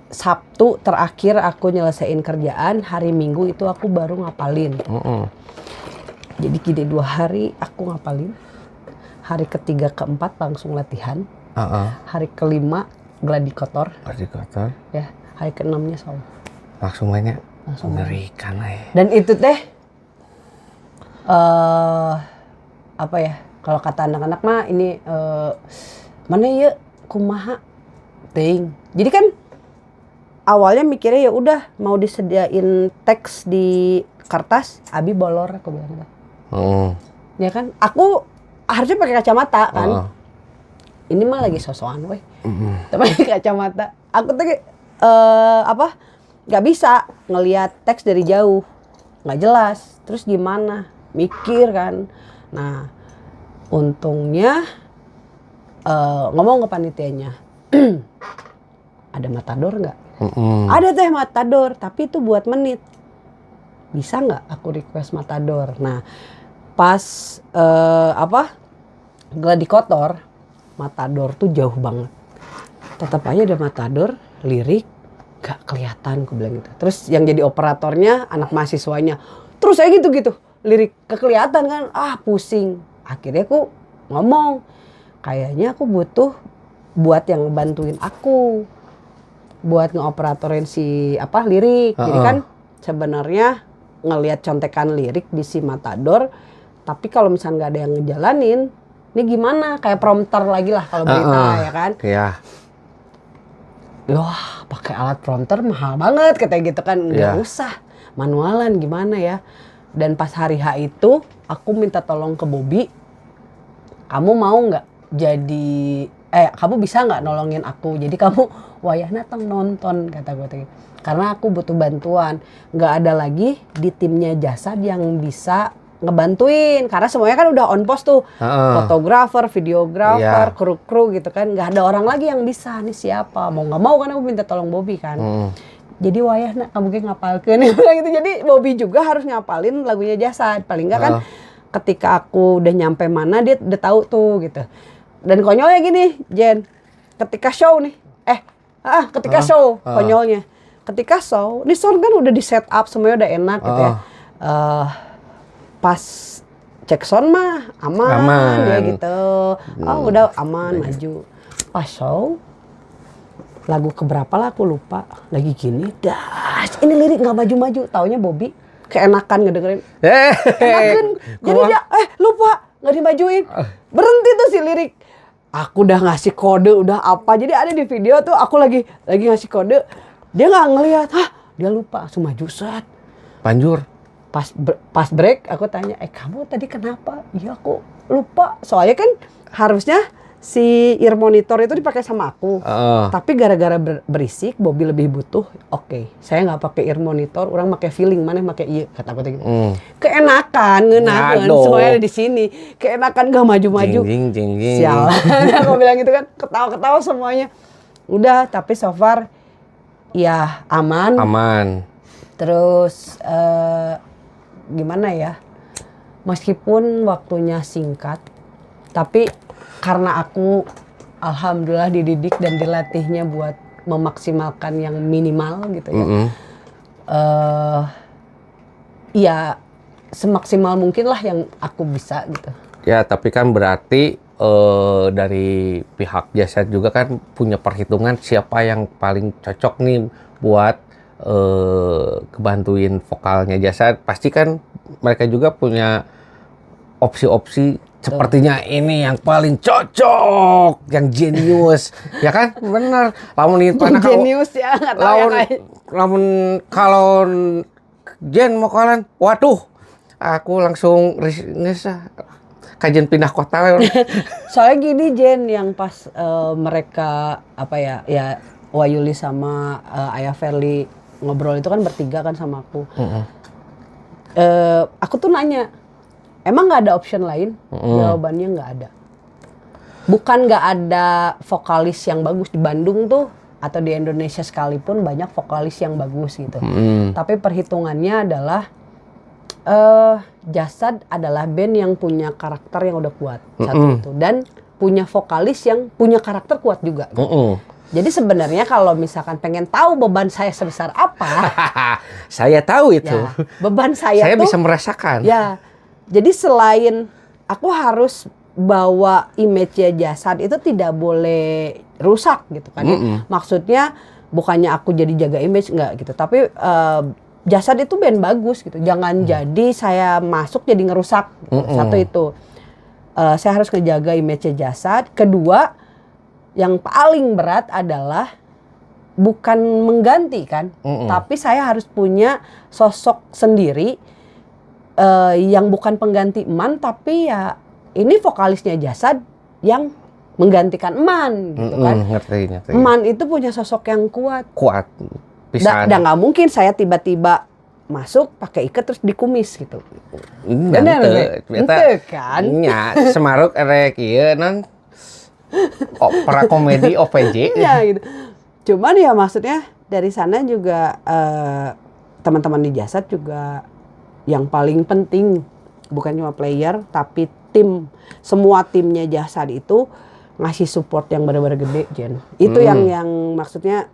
Sabtu terakhir aku nyelesain kerjaan, hari Minggu itu aku baru ngapalin. Jadi gini 2 hari aku ngapalin. Hari ketiga keempat langsung latihan. Hari kelima gladi kotor. Ya, hari keenamnya solo. Langsung mainnya. Langsung mengerikan aja. Dan itu teh apa ya? Kalau kata anak-anak mah ini mana ya kumaha ting. Jadi kan awalnya mikirnya ya udah mau disediain teks di kertas, abi bolor aku bilang gitu. Ya kan? Aku harusnya pakai kacamata kan. Ini mah lagi sosokan weh. Tapi kacamata. Aku tuh nggak bisa ngelihat teks dari jauh, nggak jelas. Terus gimana? Mikir kan. Nah, untungnya ngomong ke panitianya, ada matador nggak? Ada teh matador, tapi itu buat menit. Bisa nggak aku request matador? Nah, pas gladi kotor, matador tuh jauh banget. tetap aja ada Matador, lirik gak kelihatan, aku bilang gitu. Terus yang jadi operatornya anak mahasiswanya, terus saya gitu lirik kelihatan kan, pusing. Akhirnya aku ngomong, kayaknya aku butuh buat yang bantuin aku buat ngeoperatorin si lirik. Jadi kan sebenarnya ngelihat contekan lirik di si Matador, tapi kalau misalnya nggak ada yang ngejalanin, ini gimana? Kayak prompter lagi lah kalau berita ya kan? Iya. Wah, pakai alat prompter mahal banget katanya gitu kan. Nggak usah, manualan gimana ya. Dan pas hari H itu aku minta tolong ke Bobby, kamu mau nggak kamu bisa nggak nolongin aku, jadi kamu wayahna tong nonton, kata gue. Karena aku butuh bantuan, nggak ada lagi di timnya Jasad yang bisa ngebantuin, karena semuanya kan udah on post tuh, fotografer, videografer, kru gitu kan, nggak ada orang lagi yang bisa. Nih siapa, mau nggak mau kan aku minta tolong Bobby kan. Jadi wayahna kamu kayak ngapalkeun gitu. Jadi Bobby juga harus ngapalin lagunya Jasad, paling nggak kan ketika aku udah nyampe mana dia udah tahu tuh gitu. Dan konyolnya gini, Jen, ketika show nih, ketika show, konyolnya, ketika show, ini sound kan udah di set up, semuanya udah enak gitu ya. Pas cek sound mah aman ya gitu. Udah aman, maju. Pas show, lagu keberapa lah aku lupa, lagi gini, ini lirik nggak maju-maju, taunya Bobby keenakan ngedengerin. Enakan. Jadi dia lupa nggak dimajuin. Berhenti tuh si lirik. Aku udah ngasih kode, udah apa. Jadi ada di video tuh aku lagi ngasih kode. Dia nggak ngelihat. Dia lupa, langsung maju set. Banjur. Pas break aku tanya, kamu tadi kenapa? Iya aku lupa. Soalnya kan harusnya si ear monitor itu dipakai sama aku. Tapi gara-gara berisik, Bobby lebih butuh. Oke, saya nggak pakai ear monitor, orang pakai feeling, mana pakai iya, kata aku gitu. Keenakan, ngenakan, semuanya ada di sini. Keenakan gak maju-maju. Jing. Sialan, aku bilang gitu kan, ketawa-ketawa semuanya. Udah, tapi so far ya aman. Terus gimana ya? Meskipun waktunya singkat, tapi karena aku alhamdulillah dididik dan dilatihnya buat memaksimalkan yang minimal gitu ya. Ya semaksimal mungkin lah yang aku bisa gitu. Ya tapi kan berarti dari pihak Jasad juga kan punya perhitungan siapa yang paling cocok nih buat kebantuin vokalnya Jasad. Pasti kan mereka juga punya opsi-opsi. Sepertinya ini yang paling cocok, yang jenius, ya kan? Bener. Lamun jenius ya, nggak tahu lamun kalau Jen mau kalan, waduh, aku langsung kajian pindah kota. Soalnya gini Jen, yang pas mereka ya Wayuli sama Ayah Verly ngobrol itu kan bertiga kan sama aku. Aku tuh nanya, emang nggak ada option lain? Jawabannya nggak ada. Bukan nggak ada vokalis yang bagus di Bandung tuh atau di Indonesia sekalipun banyak vokalis yang bagus gitu. Tapi perhitungannya adalah Jasad adalah band yang punya karakter yang udah kuat satu itu, dan punya vokalis yang punya karakter kuat juga. Jadi sebenarnya kalau misalkan pengen tahu beban saya sebesar apa, saya tahu itu. Ya, beban saya tuh, bisa merasakan. Ya. Jadi selain aku harus bawa image-nya Jasad itu tidak boleh rusak gitu kan. Maksudnya bukannya aku jadi jaga image, enggak gitu. Tapi Jasad itu band bagus gitu. Jangan jadi saya masuk jadi ngerusak. Satu itu. Saya harus ngejaga image-nya Jasad. Kedua, yang paling berat adalah bukan mengganti kan. Tapi saya harus punya sosok sendiri. Yang bukan pengganti Eman, tapi ya ini vokalisnya Jasad yang menggantikan Eman gitu kan. Ngerti. Eman itu punya sosok yang kuat. Pisan. Dan nggak mungkin saya tiba-tiba masuk pakai ikat terus dikumis gitu. Bener kan? Nya Semaruk erek ieu non opera komedi OPJ. Ya gitu. Cuman ya maksudnya dari sana juga teman-teman di Jasad juga yang paling penting bukan cuma player tapi tim, semua timnya Jasad itu ngasih support yang benar-benar gede, Jen. Itu yang maksudnya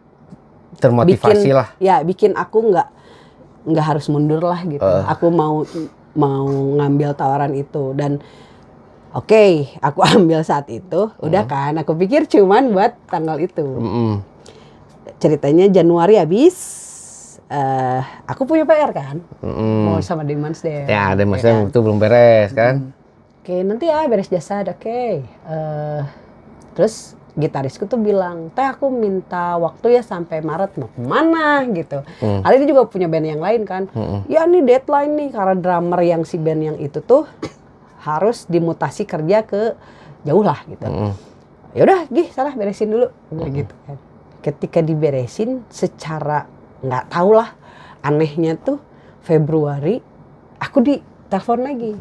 Termotivasi lah. Ya, bikin aku nggak harus mundur lah gitu. Aku mau ngambil tawaran itu dan oke, aku ambil saat itu. Udah kan, aku pikir cuman buat tanggal itu. Ceritanya Januari habis, aku punya PR kan, mau sama Deman's Day. Ya, Deman's Day itu belum beres kan? Oke, nanti ya beres jasa, oke. Terus gitarisku tuh bilang, teh aku minta waktu ya sampai Maret, mau kemana gitu. Kali ini juga punya band yang lain kan. Ya nih deadline nih, karena drummer yang si band yang itu tuh harus dimutasi kerja ke jauh lah gitu. Ya udah, salah beresin dulu, gitu kan. Ketika diberesin secara nggak tahu lah, anehnya tuh Februari aku ditelepon lagi,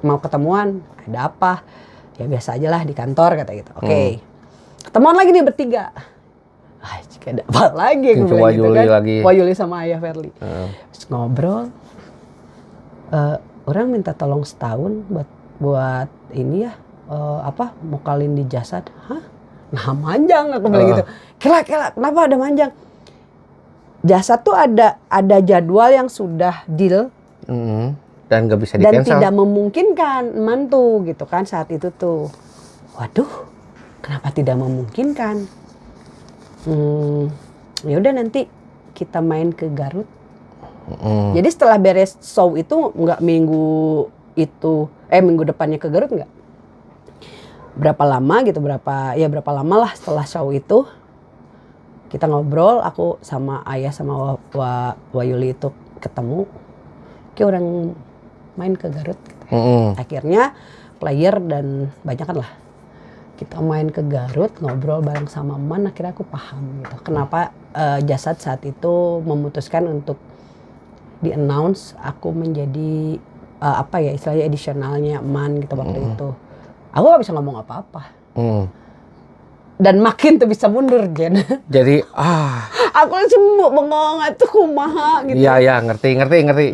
mau ketemuan, ada apa? Ya biasa aja lah di kantor kata gitu. Oke. Ketemuan lagi nih bertiga. Jika ada apa lagi aku bilang gitu kan. Wayuli sama Ayah Verly. Terus ngobrol. Orang minta tolong setahun buat ini ya, mau kalian di jasad. Hah? Nah manjang aku bilang gitu. Kela kenapa ada manjang? Jasa tuh ada jadwal yang sudah deal dan nggak bisa di-cancel. Dan tidak memungkinkan mantu gitu kan saat itu tuh. Waduh, kenapa tidak memungkinkan? Ya udah nanti kita main ke Garut. Jadi setelah beres show itu nggak minggu depannya ke Garut nggak? Berapa lama gitu, berapa lama lah setelah show itu kita ngobrol, aku sama Ayah sama Wayuli itu ketemu, kayak orang main ke Garut gitu. Akhirnya player dan banyak kan lah kita main ke Garut, ngobrol bareng sama Man, akhirnya aku paham gitu kenapa Jasad saat itu memutuskan untuk di-announce aku menjadi istilahnya additionalnya Man gitu waktu itu. Aku gak bisa ngomong apa-apa. Dan makin tuh bisa mundur, Jen. Jadi, aku langsung bengong tuh kumaha gitu. Iya, ngerti.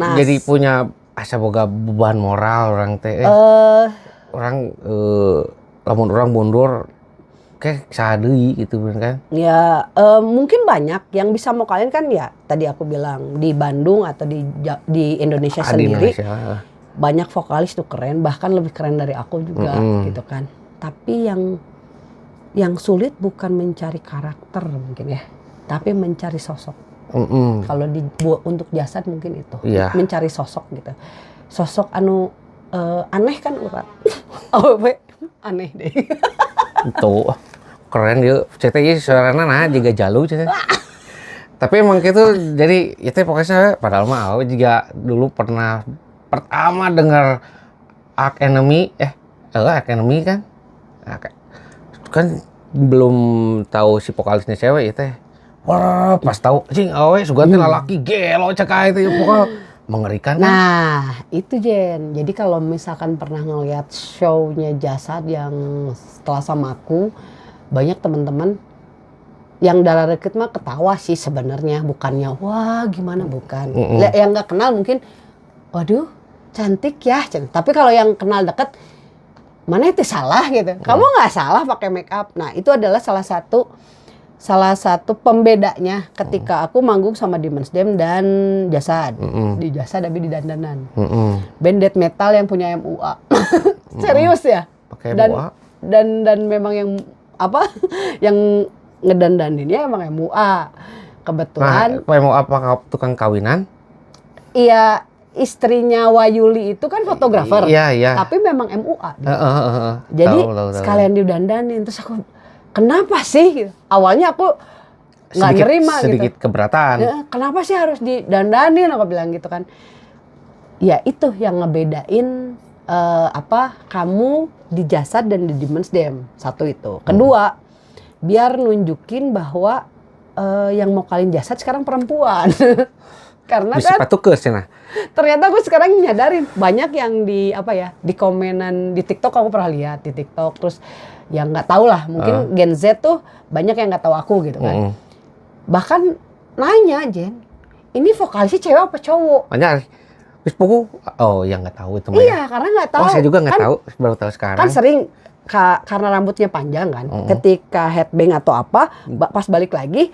Nah, jadi punya asa boga beban moral orang teh. Lamun orang mundur, kayak sadeu gitu kan. Ya, mungkin banyak yang bisa mau kalian kan ya. Tadi aku bilang di Bandung atau di Indonesia sendiri. Indonesia. Banyak vokalis tuh keren, bahkan lebih keren dari aku juga gitu kan. Tapi yang sulit bukan mencari karakter mungkin ya, tapi mencari sosok. Kalau untuk Jasad mungkin itu, mencari sosok gitu. Sosok anu aneh kan urat. Aneh deh. Itu keren dia. CTI suaranya juga jalu CTI. Tapi emang gitu, jadi itu pokoknya padahal mah aku juga dulu pernah pertama dengar Arch Enemy kan belum tahu si vokalisnya cewek itu. Wah, pas tahu cing awe sugan teh lalaki gelo cek itu vokal mengerikan kan. Nah, itu Jen. Jadi kalau misalkan pernah ngeliat show-nya Jasad yang setelah sama aku, banyak teman-teman yang darah deket mah ketawa sih sebenarnya, bukannya wah gimana, bukan. Yang nggak kenal mungkin waduh cantik ya, tapi kalau yang kenal deket, mana itu salah gitu. Kamu nggak salah pakai make up. Nah itu adalah salah satu pembedanya ketika aku manggung sama Deman's Day dan Jasad. Di Jasad tapi di dandanan. Band death metal yang punya MUA. Serius ya. Pakai MUA. Dan memang yang yang ngedandaninnya emang MUA. Kebetulan. Nah, MUA apa tukang kawinan? Iya. Istrinya Wayuli itu kan fotografer, iya. Tapi memang MUA. Jadi tahu. Sekalian didandanin, terus aku, kenapa sih? Awalnya aku nggak nerima sedikit gitu. Keberatan. Kenapa sih harus didandanin? Aku bilang gitu kan. Ya itu yang ngebedain kamu di Jasad dan di Deman's Day. Satu itu. Kedua, biar nunjukin bahwa yang mau kalian Jasad sekarang perempuan. Karena bisa kan ternyata aku sekarang nyadarin banyak yang di komenan di TikTok, aku pernah lihat di TikTok, terus yang nggak tahu lah mungkin Gen Z tuh banyak yang nggak tahu aku gitu kan. Bahkan nanya, Jen, ini vokalisnya cewek apa cowok? Banyak. Wis puku, yang nggak tahu itu. Iya, karena nggak tahu. Saya juga nggak tahu, baru tahu sekarang. Kan sering karena rambutnya panjang kan, ketika headbang atau apa, pas balik lagi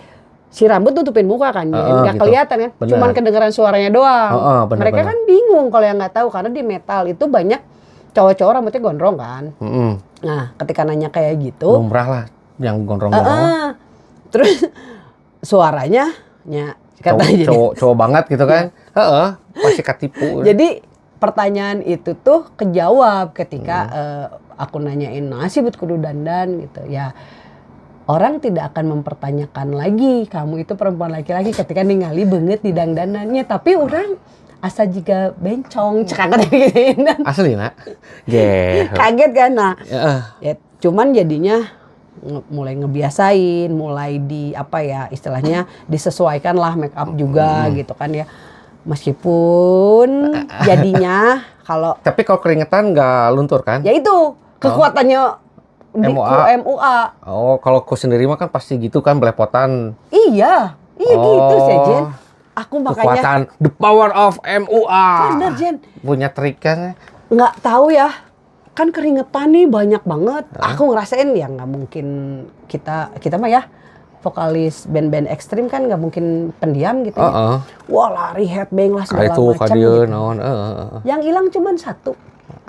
si rambut tutupin muka kan, nggak gitu. kelihatan kan, Bener. cuman kedengeran suaranya doang. Bener, Mereka kan bingung kalau yang nggak tahu karena di metal itu banyak cowok-cowok rambutnya gondrong kan. Nah, ketika nanya kayak gitu, lumrah lah yang gondrong-gondrong. terus suaranya katanya cowok banget gitu kan. Pasti ketipu. Jadi pertanyaan itu tuh kejawab ketika aku nanyain nasi buat kudu dandan gitu ya. Orang tidak akan mempertanyakan lagi kamu itu perempuan laki-laki ketika ningali banget di dandanannya, tapi orang asa juga bencong cekak gitu. Asli nak. Kaget kan. Nah, ya cuman jadinya mulai ngebiasain, mulai di apa ya istilahnya disesuaikan lah make up juga gitu kan ya. Meskipun jadinya tapi kalau keringetan nggak luntur kan? Ya itu kekuatannya di MUA. Oh, kalau ku sendiri mah kan pasti gitu kan belepotan. Iya gitu sih Jen. Aku makanya kekuatan the power of MUA. Bener Jen. Punya trik kan? Nggak tahu ya. Kan keringetan nih banyak banget. Aku ngerasain ya nggak mungkin kita mah ya vokalis band-band ekstrim kan nggak mungkin pendiam gitu ya. Wah lari headbang lah segala macam gitu. Yang hilang cuma satu.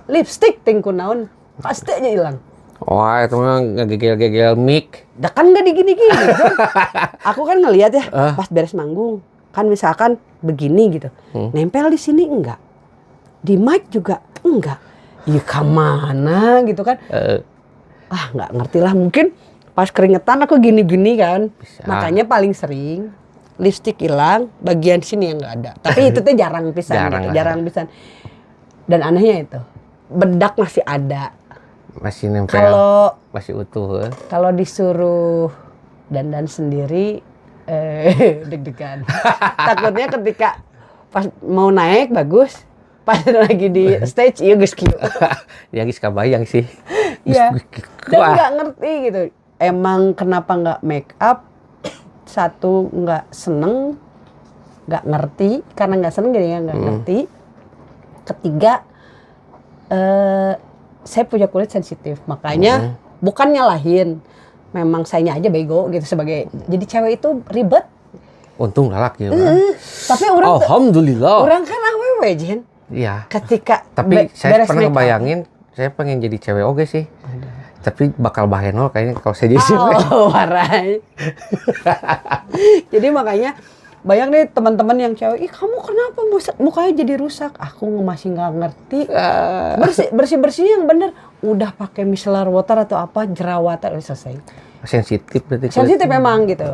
Lipstick tingku naon. Pasti aja hilang. Wah itu mah ngegegel-gegel mic. Dah kan nggak digini-gini. Aku kan ngelihat ya pas beres manggung. Kan misalkan begini gitu. Nempel di sini enggak. Di mic juga enggak. Ya kemana gitu kan. Nggak ngerti lah. Mungkin pas keringetan aku gini-gini kan. Bisa. Makanya paling sering lipstick hilang, bagian sini yang nggak ada. Tapi itu tuh jarang pisan. Jarang pisan. Dan anehnya itu, bedak masih ada. Masih nempel. Masih utuh. Kalau disuruh dandan sendiri, deg-degan. Takutnya ketika pas mau naik bagus. Pas lagi di stage, iya geus kieu. Ya geus kabayang sih. Iya. Dan nggak ngerti gitu. Emang kenapa nggak make up? Satu nggak seneng, nggak ngerti. Karena nggak seneng jadinya nggak ngerti. Ketiga, saya punya kulit sensitif. Makanya bukan nyalahin. Memang sayanya aja bego gitu sebagai. Jadi cewek itu ribet. Untung laki ya. Tapi orang alhamdulillah. Orang kan awewe Jen. Iya. Ketika tapi saya pernah ngebayangin saya pengen jadi cewek oke sih. Tapi bakal bahenol kayaknya kalau saya jadi cewek. Warai. Jadi makanya bayang deh teman-teman yang cewek, "Ih, kamu kenapa mukanya jadi rusak?" Aku masih nggak ngerti. Bersih yang bener. Udah pakai micellar water atau apa jerawatan udah selesai. Sensitif berarti. Sensitif memang gitu.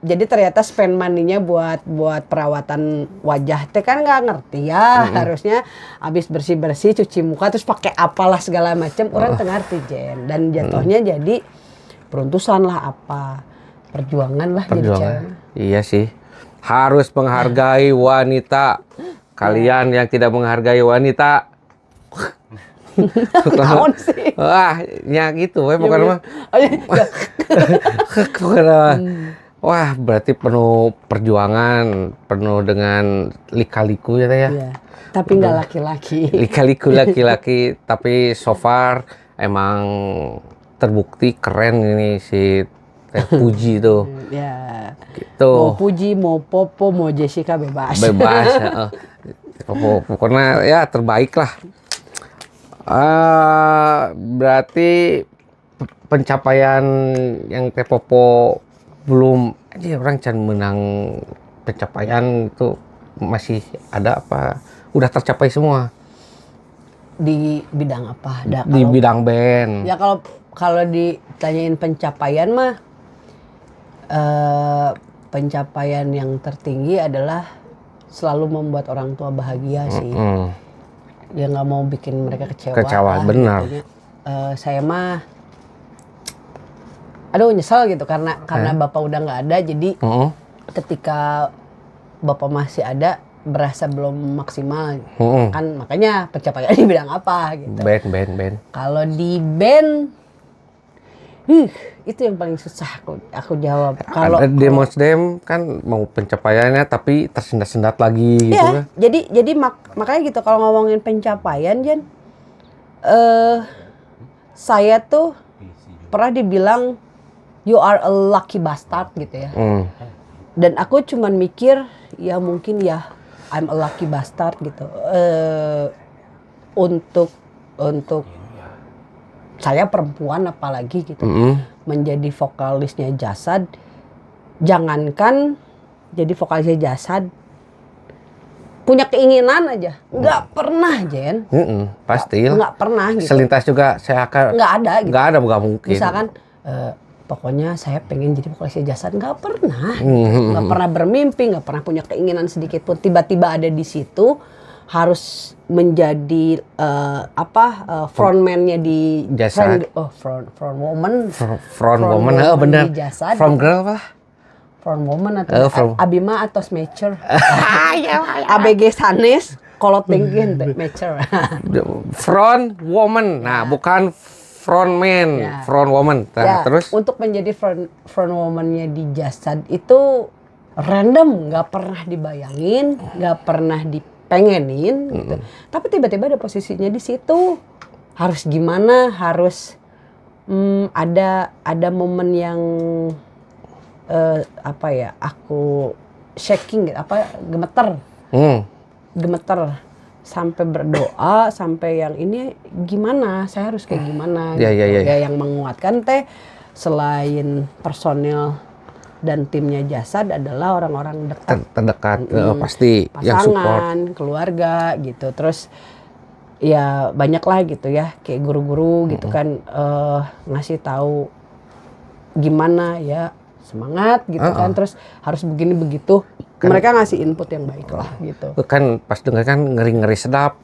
Jadi ternyata spend money-nya buat perawatan wajah teh kan nggak ngerti ya. Harusnya habis bersih cuci muka terus pakai apalah segala macam orang tengah ngerti Jen. Dan jatuhnya jadi peruntusan lah apa perjuangan lah jadi cewek. Iya sih. Harus menghargai wanita. Kalian yang tidak menghargai wanita. Tahun sih. Wah, ya gitu bukan mah. Wah, berarti penuh perjuangan, penuh dengan lika-liku ya teh ya. Iya, tapi nggak laki-laki. Lika-liku laki-laki, tapi so far emang terbukti keren ini si Teh Puji tuh. Ya. Gitu. Mau Puji, mau Popo, mau Jessica bebas. Bebas. Pokoknya ya terbaik lah. Berarti pencapaian yang Teh Popo belum aja orang can menang pencapaian itu masih ada apa udah tercapai semua di bidang apa di bidang band ya kalau ditanyain pencapaian mah pencapaian yang tertinggi adalah selalu membuat orang tua bahagia sih ya nggak mau bikin mereka kecewa benar gitu. Saya mah aduh nyesel gitu karena bapak udah nggak ada jadi ketika bapak masih ada berasa belum maksimal kan makanya pencapaian di bidang apa gitu. Band. Kalau di band itu yang paling susah aku jawab. Kalau Demosdem kan mau pencapaiannya tapi tersendat-sendat lagi gitu kan. Jadi makanya gitu kalau ngomongin pencapaian Jen saya tuh pernah dibilang you are a lucky bastard gitu ya. Dan aku cuman mikir ya mungkin ya I'm a lucky bastard gitu. Untuk saya perempuan apalagi gitu. Menjadi vokalisnya Jasad. Jangankan jadi vokalisnya Jasad, punya keinginan aja, nggak pernah Jen. Pasti. Nggak pernah gitu. Selintas juga saya akan. Nggak ada gitu. Nggak mungkin. Misalkan, pokoknya saya pengen jadi vokalisnya Jasad, nggak pernah. Nggak pernah bermimpi, nggak pernah punya keinginan sedikit pun. Tiba-tiba ada di situ, harus menjadi frontman-nya di Jasad. Front woman. Front woman, bener. Di Jasad. From girl lah. Front woman atau Abima atau Smacher. ABG Sanes, kolot tinggi Smacher. Front woman, nah bukan front man, front woman. Nah, terus untuk menjadi front woman-nya di Jasad itu random, nggak pernah dibayangin, nggak pernah dipengenin, gitu. Tapi tiba-tiba ada posisinya di situ. Harus gimana? Harus ada momen yang aku shaking gitu, gemeter sampai berdoa, sampai yang ini gimana, saya harus kayak gimana gitu. Ya, yang menguatkan selain personil dan timnya Jasad adalah orang-orang terdekat, pasti pasangan, yang support, keluarga gitu. Terus ya banyak lah gitu ya, kayak guru-guru gitu kan, ngasih tahu gimana ya, semangat gitu kan, terus harus begini begitu kan, mereka ngasih input yang baik lah gitu kan. Pas denger kan ngeri sedap,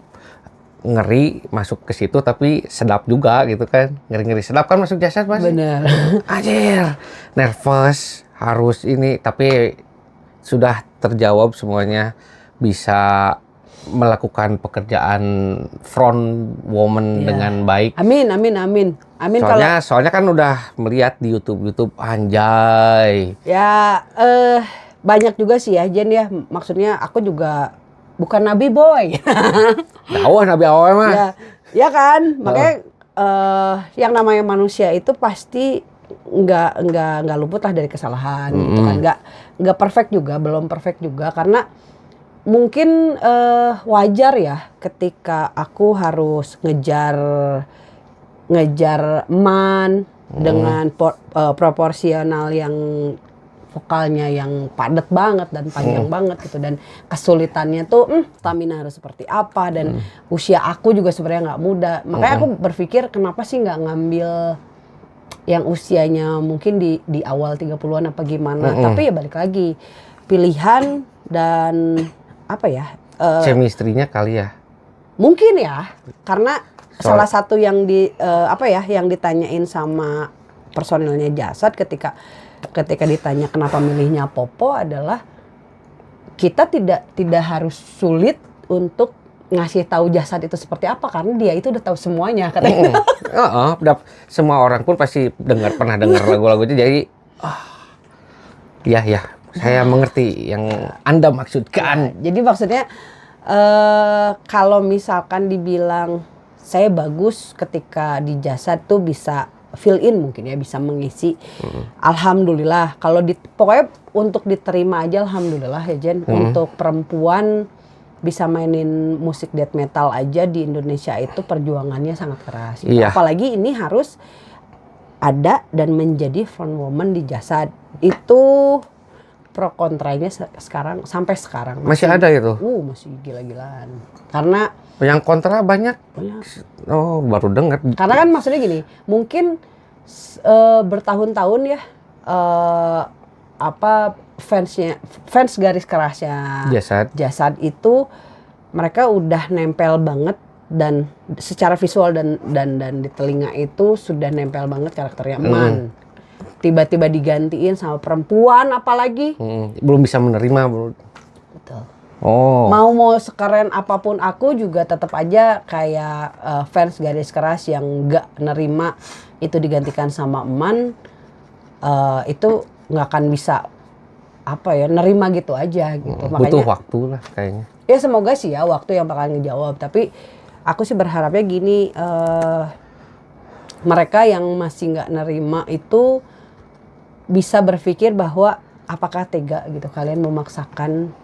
ngeri masuk ke situ tapi sedap juga gitu kan, ngeri sedap kan masuk Jasad Mas. Bener. Anjir, nervous, harus ini, tapi sudah terjawab semuanya, bisa melakukan pekerjaan front woman dengan baik. Amin. Soalnya kan udah melihat di YouTube anjay. Ya banyak juga sih ya Jen ya. Maksudnya aku juga bukan nabi boy. Dakwah nabi awal mah. Ya kan. Makanya yang namanya manusia itu pasti nggak luput lah dari kesalahan gitu kan. Nggak perfect juga, belum perfect juga, karena mungkin wajar ya ketika aku harus ngejar man dengan proporsional yang vokalnya yang padat banget dan panjang banget gitu, dan kesulitannya tuh stamina harus seperti apa, dan usia aku juga sebenarnya nggak muda. Makanya aku berpikir kenapa sih nggak ngambil yang usianya mungkin di awal 30-an apa gimana. Tapi ya balik lagi pilihan dan chemistry-nya kali ya. Mungkin ya, karena salah satu yang yang ditanyain sama personilnya Jasad ketika ditanya kenapa milihnya Popo adalah kita tidak harus sulit untuk ngasih tahu Jasad itu seperti apa, karena dia itu udah tahu semuanya katanya. Semua orang pun pasti pernah dengar lagu-lagunya, jadi ya saya mengerti yang Anda maksudkan. Jadi maksudnya kalau misalkan dibilang saya bagus ketika di Jasad tuh bisa fill in mungkin ya, bisa mengisi. Alhamdulillah. Kalau pokoknya untuk diterima aja alhamdulillah ya Jen. Untuk perempuan bisa mainin musik death metal aja di Indonesia itu perjuangannya sangat keras. Gitu. Iya. Apalagi ini harus ada dan menjadi front woman di Jasad. Itu pro kontranya sampai sekarang masih ada itu. Masih gila-gilaan. Karena yang kontra banyak. Oh, baru dengar. Karena kan maksudnya gini, mungkin bertahun-tahun ya fans garis kerasnya Jasad itu mereka udah nempel banget, dan secara visual dan di telinga itu sudah nempel banget karakternya Man. Tiba-tiba digantiin sama perempuan apalagi. Belum bisa menerima, bro. Betul. Oh. Mau sekeren apapun aku juga tetap aja kayak fans garis keras yang nggak nerima itu digantikan sama Man, itu nggak akan bisa nerima gitu aja gitu. Butuh waktu lah kayaknya. Ya semoga sih ya waktu yang bakal ngejawab. Tapi aku sih berharapnya gini, mereka yang masih nggak nerima itu bisa berpikir bahwa apakah tega gitu kalian memaksakan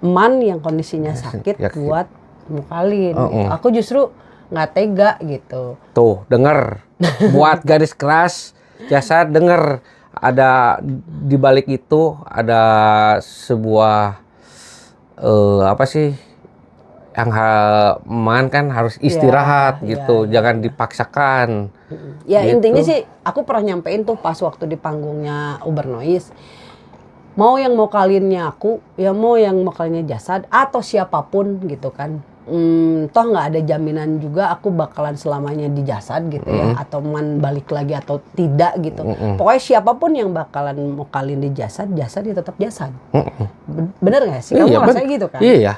eman yang kondisinya sakit buat mukalin. Gitu. Aku justru nggak tega gitu. Tuh, denger. Buat garis keras, Jasad denger. Ada di balik itu ada sebuah apa sih? Yang eman kan harus istirahat gitu, jangan dipaksakan. Ya gitu. intinya sih aku pernah nyampein tuh pas waktu di panggungnya Uber Noise. Mau yang mau kalinnya aku, ya mau yang mau kalinnya Jasad atau siapapun gitu kan. Toh nggak ada jaminan juga aku bakalan selamanya di Jasad gitu ya, atau man balik lagi atau tidak gitu. Pokoknya siapapun yang bakalan mau kalin di Jasad, Jasad ya tetap Jasad. Bener nggak sih? Kamu ngerasa gitu kan? Iya.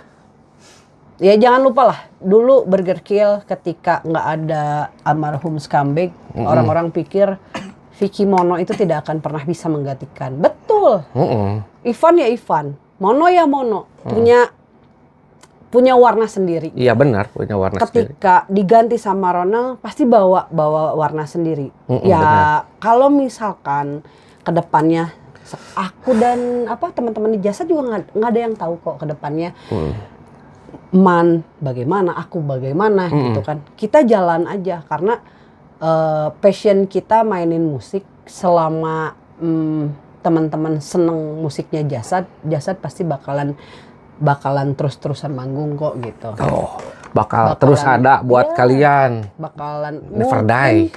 Ya jangan lupa lah, dulu Burger Kill ketika nggak ada almarhum Skambek, orang-orang pikir Vicky Mono itu tidak akan pernah bisa menggantikan. Betul. Ivan ya Ivan, Mono ya Mono, punya warna sendiri. Iya benar, punya warna sendiri. Ketika diganti sama Ronald, pasti bawa warna sendiri. Ya kalau misalkan kedepannya aku dan teman-teman di Jasa juga nggak ada yang tahu kok kedepannya. Man bagaimana, aku bagaimana gitu kan. Kita jalan aja karena passion kita mainin musik selama teman-teman seneng musiknya Jasad pasti bakalan terus-terusan manggung kok gitu. Oh, bakalan terus ada buat kalian. Bakalan never die.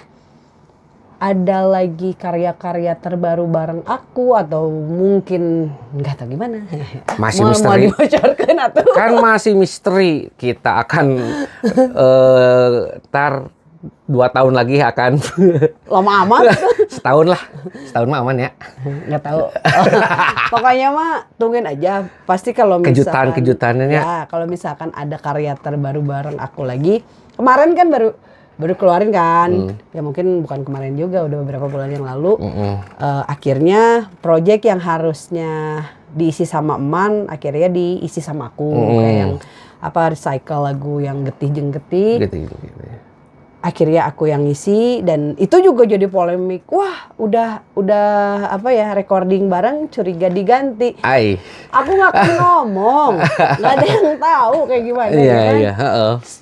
Ada lagi karya-karya terbaru bareng aku atau mungkin nggak tahu gimana. Masih mau misteri. Dibocorkan atau kan masih misteri. Kita akan ntar 2 tahun lagi akan lama amat. setahun mah aman ya. Nggak tahu. Pokoknya mah tungguin aja. Pasti kalau misalkan kejutannya ya kalau misalkan ada karya terbaru bareng aku lagi. Kemarin kan baru keluarin kan. Ya mungkin bukan kemarin juga, udah beberapa bulan yang lalu. Akhirnya project yang harusnya diisi sama Eman akhirnya diisi sama aku. Kayak yang recycle lagu yang getih jeung getih. Gitu. Akhirnya aku yang ngisi dan itu juga jadi polemik. Wah, udah recording bareng curiga diganti. Aku nggak akan ngomong, nggak ada yang tahu kayak gimana. Iya.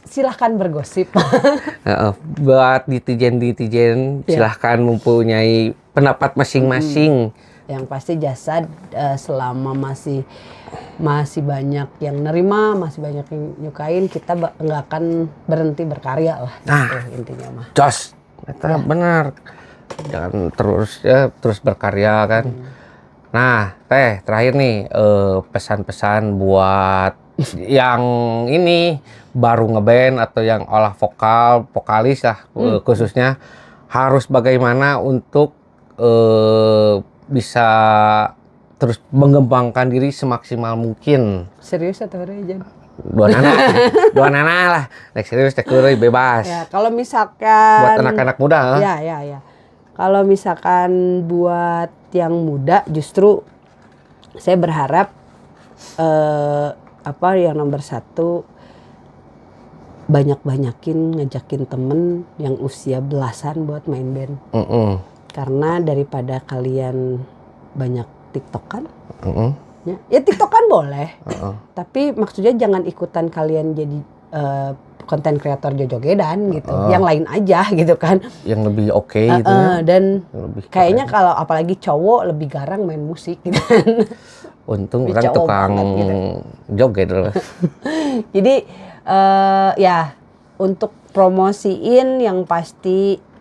Silahkan bergosip. Buat netizen silahkan mempunyai pendapat masing-masing. Yang pasti Jasad selama masih banyak yang nerima, masih banyak yang nyukain, kita nggak akan berhenti berkarya lah. Gitu, intinya mah. Jos, itu benar. Jangan terus berkarya kan. Nah, terakhir nih pesan-pesan buat yang ini baru ngeband atau yang olah vokalis lah khususnya harus bagaimana untuk bisa terus mengembangkan diri semaksimal mungkin. Serius atau rejan? Dua nana lah. Nek serius tek bebas. Ya, kalau misalkan buat anak-anak muda. Ya. Kalau misalkan buat yang muda justru saya berharap yang nomor 1 banyakin ngajakin temen yang usia belasan buat main band. Karena daripada kalian banyak TikTokan, ya TikTokan boleh, tapi maksudnya jangan ikutan kalian jadi konten kreator jojogedan gitu, yang lain aja gitu kan. Yang lebih oke gitu ya. Dan kayaknya kalau apalagi cowok lebih garang main musik gitu kan. Untung orang tukang gitu. Joget loh. Jadi ya untuk promosiin yang pasti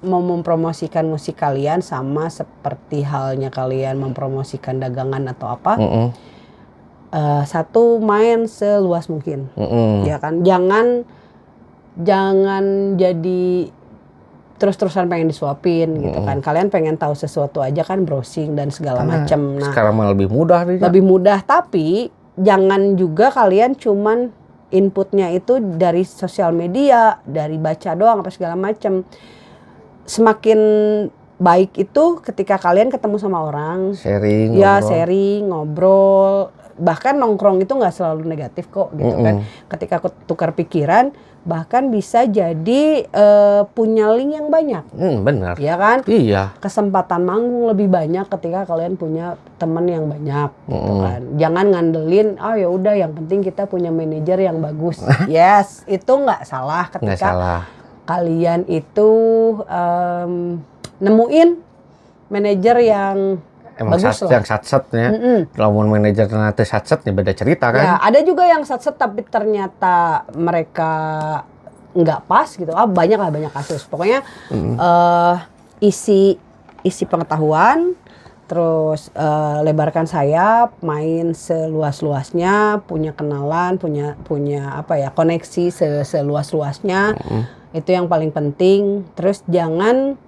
mau mempromosikan musik kalian sama seperti halnya kalian mempromosikan dagangan atau apa. Satu, main seluas mungkin. Ya kan, jangan jadi terus-terusan pengen disuapin gitu kan. Kalian pengen tahu sesuatu aja kan browsing dan segala macam. Nah, sekarang malah lebih mudah nih. Lebih mudah, tapi jangan juga kalian cuman inputnya itu dari sosial media, dari baca doang apa segala macam. Semakin baik itu ketika kalian ketemu sama orang, sharing, ngobrol, bahkan nongkrong itu nggak selalu negatif kok gitu kan. Ketika aku tukar pikiran, bahkan bisa jadi punya link yang banyak. Benar. Ya kan? Iya. Kesempatan manggung lebih banyak ketika kalian punya teman yang banyak gitu kan. Jangan ngandelin ya udah yang penting kita punya manajer yang bagus. Yes, itu nggak salah Nggak ketika salah. kalian itu nemuin manajer yang Emang bagus yang satsetnya. Kalau mau manajer nanti satset ya beda cerita kan. Ya, ada juga yang satset tapi ternyata mereka nggak pas gitu. Banyak kasus. Pokoknya isi pengetahuan, terus lebarkan sayap, main seluas-luasnya, punya kenalan, punya koneksi seluas-luasnya. Itu yang paling penting. Terus jangan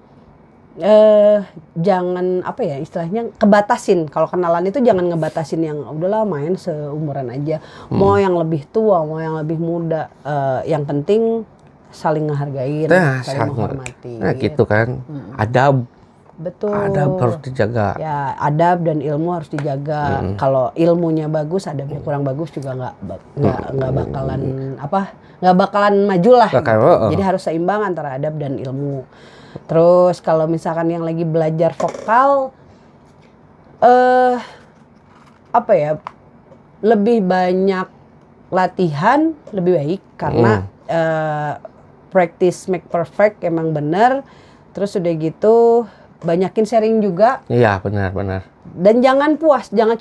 istilahnya kebatasin. Kalau kenalan itu jangan ngebatasin yang udahlah main seumuran aja. Mau yang lebih tua, mau yang lebih muda, yang penting saling ngehargain, saling menghormati. Nah gitu kan. Adab. Betul. Adab harus dijaga. Ya, adab dan ilmu harus dijaga. Kalau ilmunya bagus, adabnya kurang bagus juga nggak bakalan maju lah. Gitu. Jadi harus seimbang antara adab dan ilmu. Terus kalau misalkan yang lagi belajar vokal, lebih banyak latihan lebih baik karena practice make perfect emang bener. Terus udah gitu banyakin sharing juga. Iya benar. Dan jangan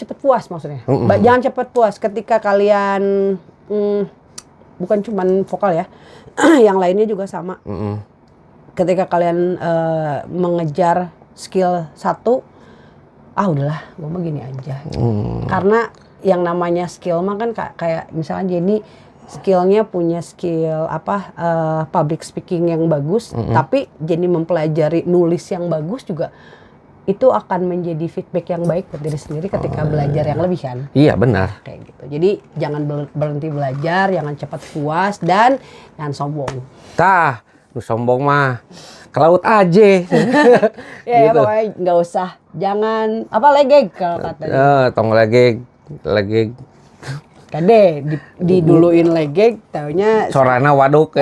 cepet puas maksudnya. Jangan cepet puas ketika kalian bukan cuman vokal ya, yang lainnya juga sama. Ketika kalian mengejar skill satu, udahlah, gue mah gini aja. Karena yang namanya skill mah kan kayak misalnya Jenny skillnya punya skill public speaking yang bagus, tapi Jenny mempelajari nulis yang bagus juga, itu akan menjadi feedback yang baik buat diri sendiri ketika belajar yang lebih kan. Iya benar. Kayak gitu. Jadi jangan berhenti belajar, jangan cepat puas dan jangan sombong. Lu sombong mah ke laut aja. Ya pokoknya nggak usah. Jangan legeg kalau katanya. Tong legeg. Kade diduluin legeg, taunya Sorana waduk.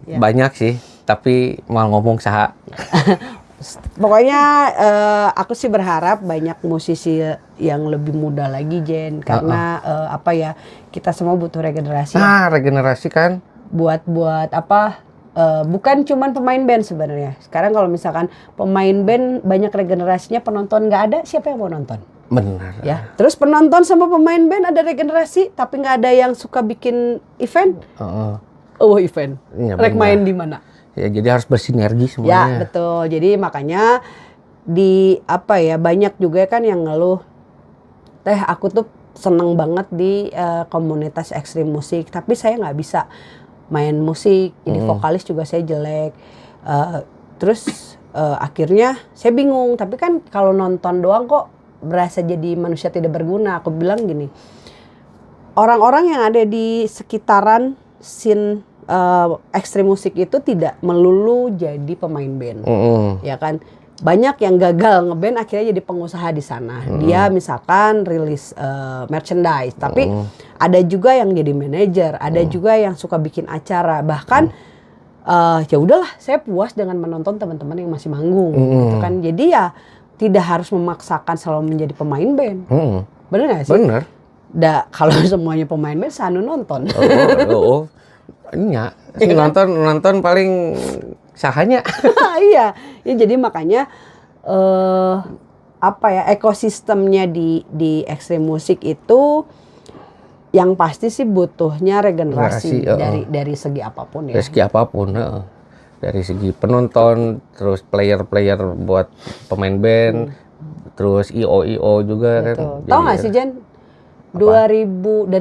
Banyak sih, tapi mau ngomong saha. Pokoknya aku sih berharap banyak musisi yang lebih muda lagi Jen, karena kita semua butuh regenerasi. Regenerasi kan. Buat bukan cuman pemain band sebenarnya. Sekarang kalau misalkan pemain band banyak regenerasinya, penonton nggak ada, siapa yang mau nonton? Benar. Ya. Terus penonton sama pemain band ada regenerasi, tapi nggak ada yang suka bikin event. Event. Ya, Rek main di mana? Ya jadi harus bersinergi semuanya. Ya betul. Jadi makanya banyak juga kan yang ngeluh, aku tuh seneng banget di komunitas ekstrim musik, tapi saya nggak bisa main musik, jadi vokalis juga saya jelek. Terus akhirnya saya bingung, tapi kan kalau nonton doang kok berasa jadi manusia tidak berguna. Aku bilang gini, orang-orang yang ada di sekitaran scene ekstrim musik itu tidak melulu jadi pemain band, ya kan? Banyak yang gagal ngeband akhirnya jadi pengusaha di sana. Dia misalkan rilis merchandise, tapi ada juga yang jadi manajer, ada juga yang suka bikin acara. Bahkan ya udahlah, saya puas dengan menonton teman-teman yang masih manggung, gitu kan. Jadi ya tidak harus memaksakan selalu menjadi pemain band. Bener nggak sih? Bener. Kalau semuanya pemain band, sanu nonton. Iya, nonton paling sahanya. Iya, ya jadi makanya ekosistemnya di ekstrim musik itu yang pasti sih butuhnya regenerasi dari segi apapun ya. Dari segi apapun, dari segi penonton, terus player buat pemain band, terus IO juga. Betul. Kan. Tahu nggak sih Jen? 2000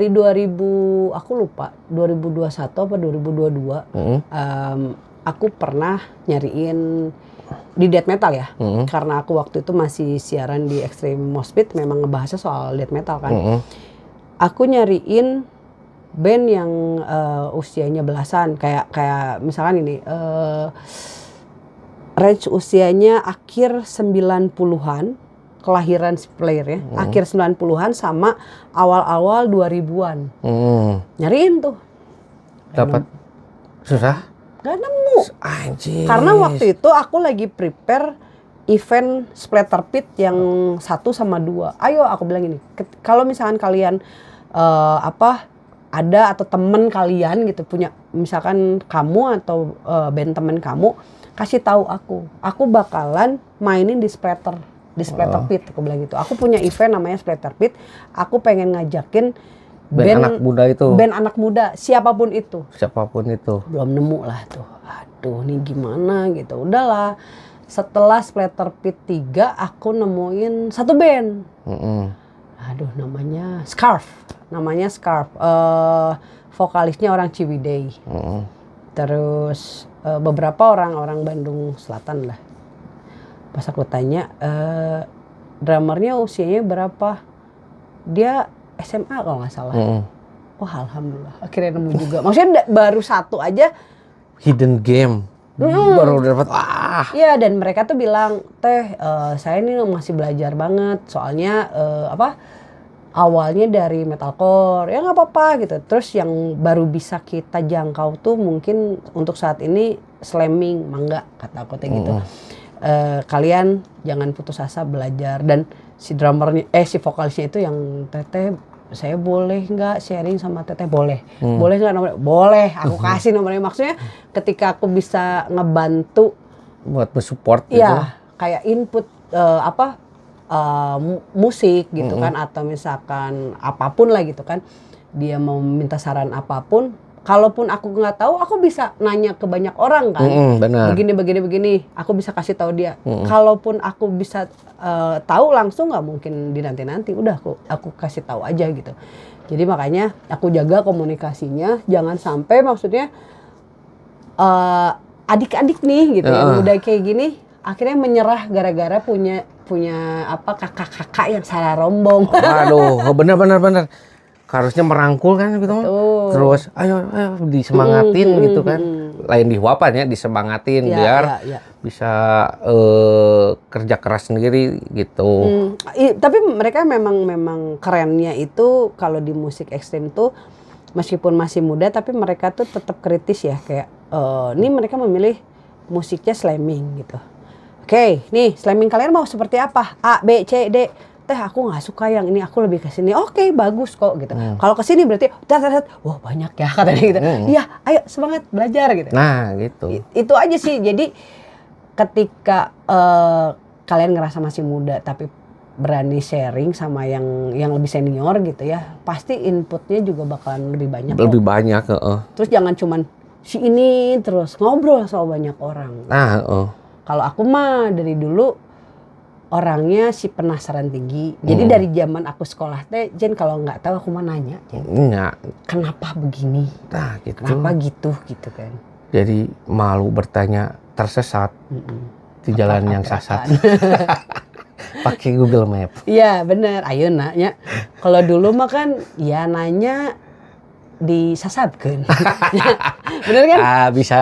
aku lupa 2021 apa 2022 aku pernah nyariin di death metal ya, karena aku waktu itu masih siaran di Extreme Moshpit, memang ngebahasnya soal death metal kan. Aku nyariin band yang usianya belasan, kayak misalkan ini range usianya akhir 90-an, kelahiran si player ya, akhir 90-an sama awal-awal 2000-an. Nyariin tuh. dapat susah. Nggak nemu. Anjir. Karena waktu itu aku lagi prepare event Splatter Pit yang 1 sama 2. Ayo aku bilang gini, kalau misalkan kalian ada atau temen kalian gitu punya, misalkan kamu atau band temen kamu, kasih tahu aku bakalan mainin di Splatter Pit, aku bilang gitu. Aku punya event namanya Splatter Pit, aku pengen ngajakin band anak muda itu. Band anak muda, siapapun itu. Belum nemu lah tuh. Aduh, nih gimana gitu. Udahlah. Setelah Splatter Pit 3, aku nemuin satu band. Aduh, namanya Scarf. Vokalisnya orang Ciwidey. Terus beberapa orang Bandung Selatan lah. Pas aku tanya, drummernya usianya berapa? Dia SMA kalau nggak salah. Wah, alhamdulillah. Akhirnya nemu juga. Maksudnya baru satu aja. Hidden game. Baru dapat. Iya, dan mereka tuh bilang, Teh, saya ini masih belajar banget. Soalnya awalnya dari metalcore. Ya nggak apa-apa gitu. Terus yang baru bisa kita jangkau tuh mungkin untuk saat ini slamming, mangga, kata aku teh gitu. Kalian jangan putus asa belajar. Dan si drummernya, si vokalisnya itu yang Teteh, saya boleh nggak sharing sama Teteh? Boleh. Boleh nggak nomornya? Boleh. Aku kasih nomornya. Maksudnya ketika aku bisa ngebantu buat bersupport gitu. Ya, kayak input musik gitu kan, atau misalkan apapun lah gitu kan. Dia mau minta saran apapun, kalaupun aku nggak tahu, aku bisa nanya ke banyak orang kan. Benar. Begini, aku bisa kasih tahu dia. Kalaupun aku bisa tahu langsung, nggak mungkin dinanti-nanti. Udah aku kasih tahu aja gitu. Jadi makanya aku jaga komunikasinya, jangan sampai maksudnya adik-adik nih gitu yang udah kayak gini akhirnya menyerah gara-gara punya kakak-kakak yang salah rombong. Waduh, benar. Harusnya merangkul kan gitu. Terus ayo disemangatin gitu kan. Lain dihuapan ya, disemangatin biar bisa kerja keras sendiri gitu. Tapi mereka memang kerennya itu kalau di musik ekstrim tuh meskipun masih muda tapi mereka tuh tetap kritis ya, kayak ini mereka memilih musiknya slamming gitu. Oke, nih slamming kalian mau seperti apa? A, B, C, D. Teh, aku nggak suka yang ini, aku lebih ke sini. Oke, bagus kok gitu. Kalau ke sini berarti wah banyak ya katanya gitu. Iya, ayo semangat belajar gitu. Nah, gitu. Itu aja sih. Jadi ketika kalian ngerasa masih muda tapi berani sharing sama yang lebih senior gitu ya, pasti inputnya juga bakalan lebih banyak. Lebih banyak, Terus jangan cuman si ini terus ngobrol sama banyak orang. Kalau aku mah dari dulu orangnya si penasaran tinggi. Jadi dari zaman aku sekolah teh, Jen kalau nggak tahu aku mah nanya, Jen. Kenapa begini? Nah, gitu. Kenapa gitu kan? Jadi malu bertanya, tersesat di jalan yang sasat. Pakai Google Map. Iya bener, ayo nanya. Kalau dulu mah kan ya nanya disasabkeun. Bener kan? Bisa.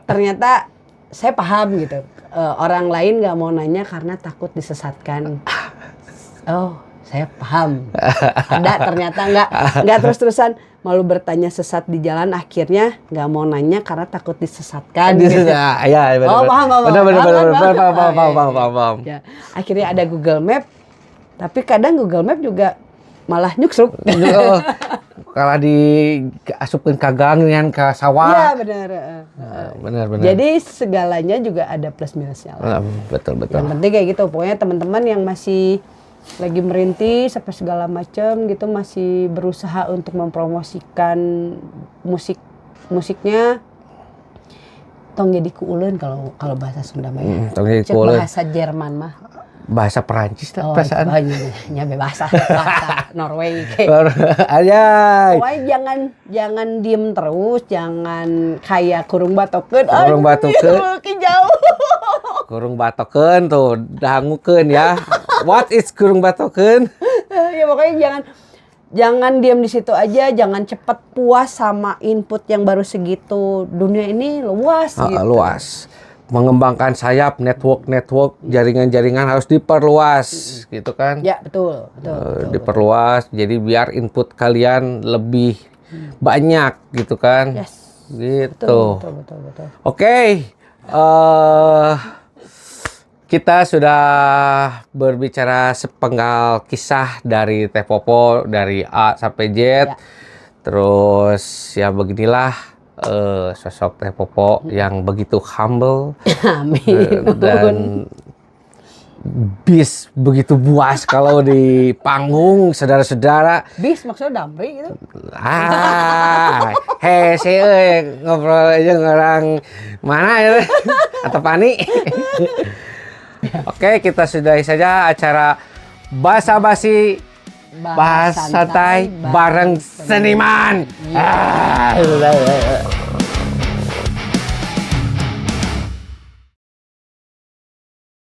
Ternyata saya paham gitu. Orang lain nggak mau nanya karena takut disesatkan. Oh, saya paham. Ada ternyata nggak terus-terusan malu bertanya sesat di jalan, akhirnya nggak mau nanya karena takut disesatkan. Gitu. Ya, benar. Oh, paham. Ya, akhirnya ada Google Map, tapi kadang Google Map juga malah nyuksruk. Kalau diasupin ke gang kan ke sawah. Iya benar. Benar. Jadi segalanya juga ada plus minusnya lah. Betul. Yang penting kayak gitu. Pokoknya teman-teman yang masih lagi merintis sampai segala macam gitu, masih berusaha untuk mempromosikan musiknya, tong jadi kuuleun kalau bahasa Sunda mah. Cek bahasa Jerman mah. Bahasa Perancis lah perasaan. Ya bahasa Norway. Pokoknya jangan diem terus, jangan kayak kurung batokeun. Jauh. Kurung batokeun tuh, dangukeun ya. What is kurung batokeun? Ya pokoknya jangan diem di situ aja, jangan cepat puas sama input yang baru segitu. Dunia ini luas gitu. Luas. Mengembangkan sayap, network, jaringan-jaringan harus diperluas, gitu kan? Ya betul. Diperluas, jadi biar input kalian lebih banyak gitu kan. Yes. Gitu. Betul. Oke, kita sudah berbicara sepenggal kisah dari Teh Popo dari A sampai Z. Ya. Terus ya beginilah sosok Teh Popo yang begitu humble Amin. dan begitu buas kalau di panggung, saudara-saudara. Bis maksudnya damri gitu. Saya ngobrol aja orang mana ya, atau Pani. Oke, kita sudahi saja acara basa-basi bahas santai bareng seniman.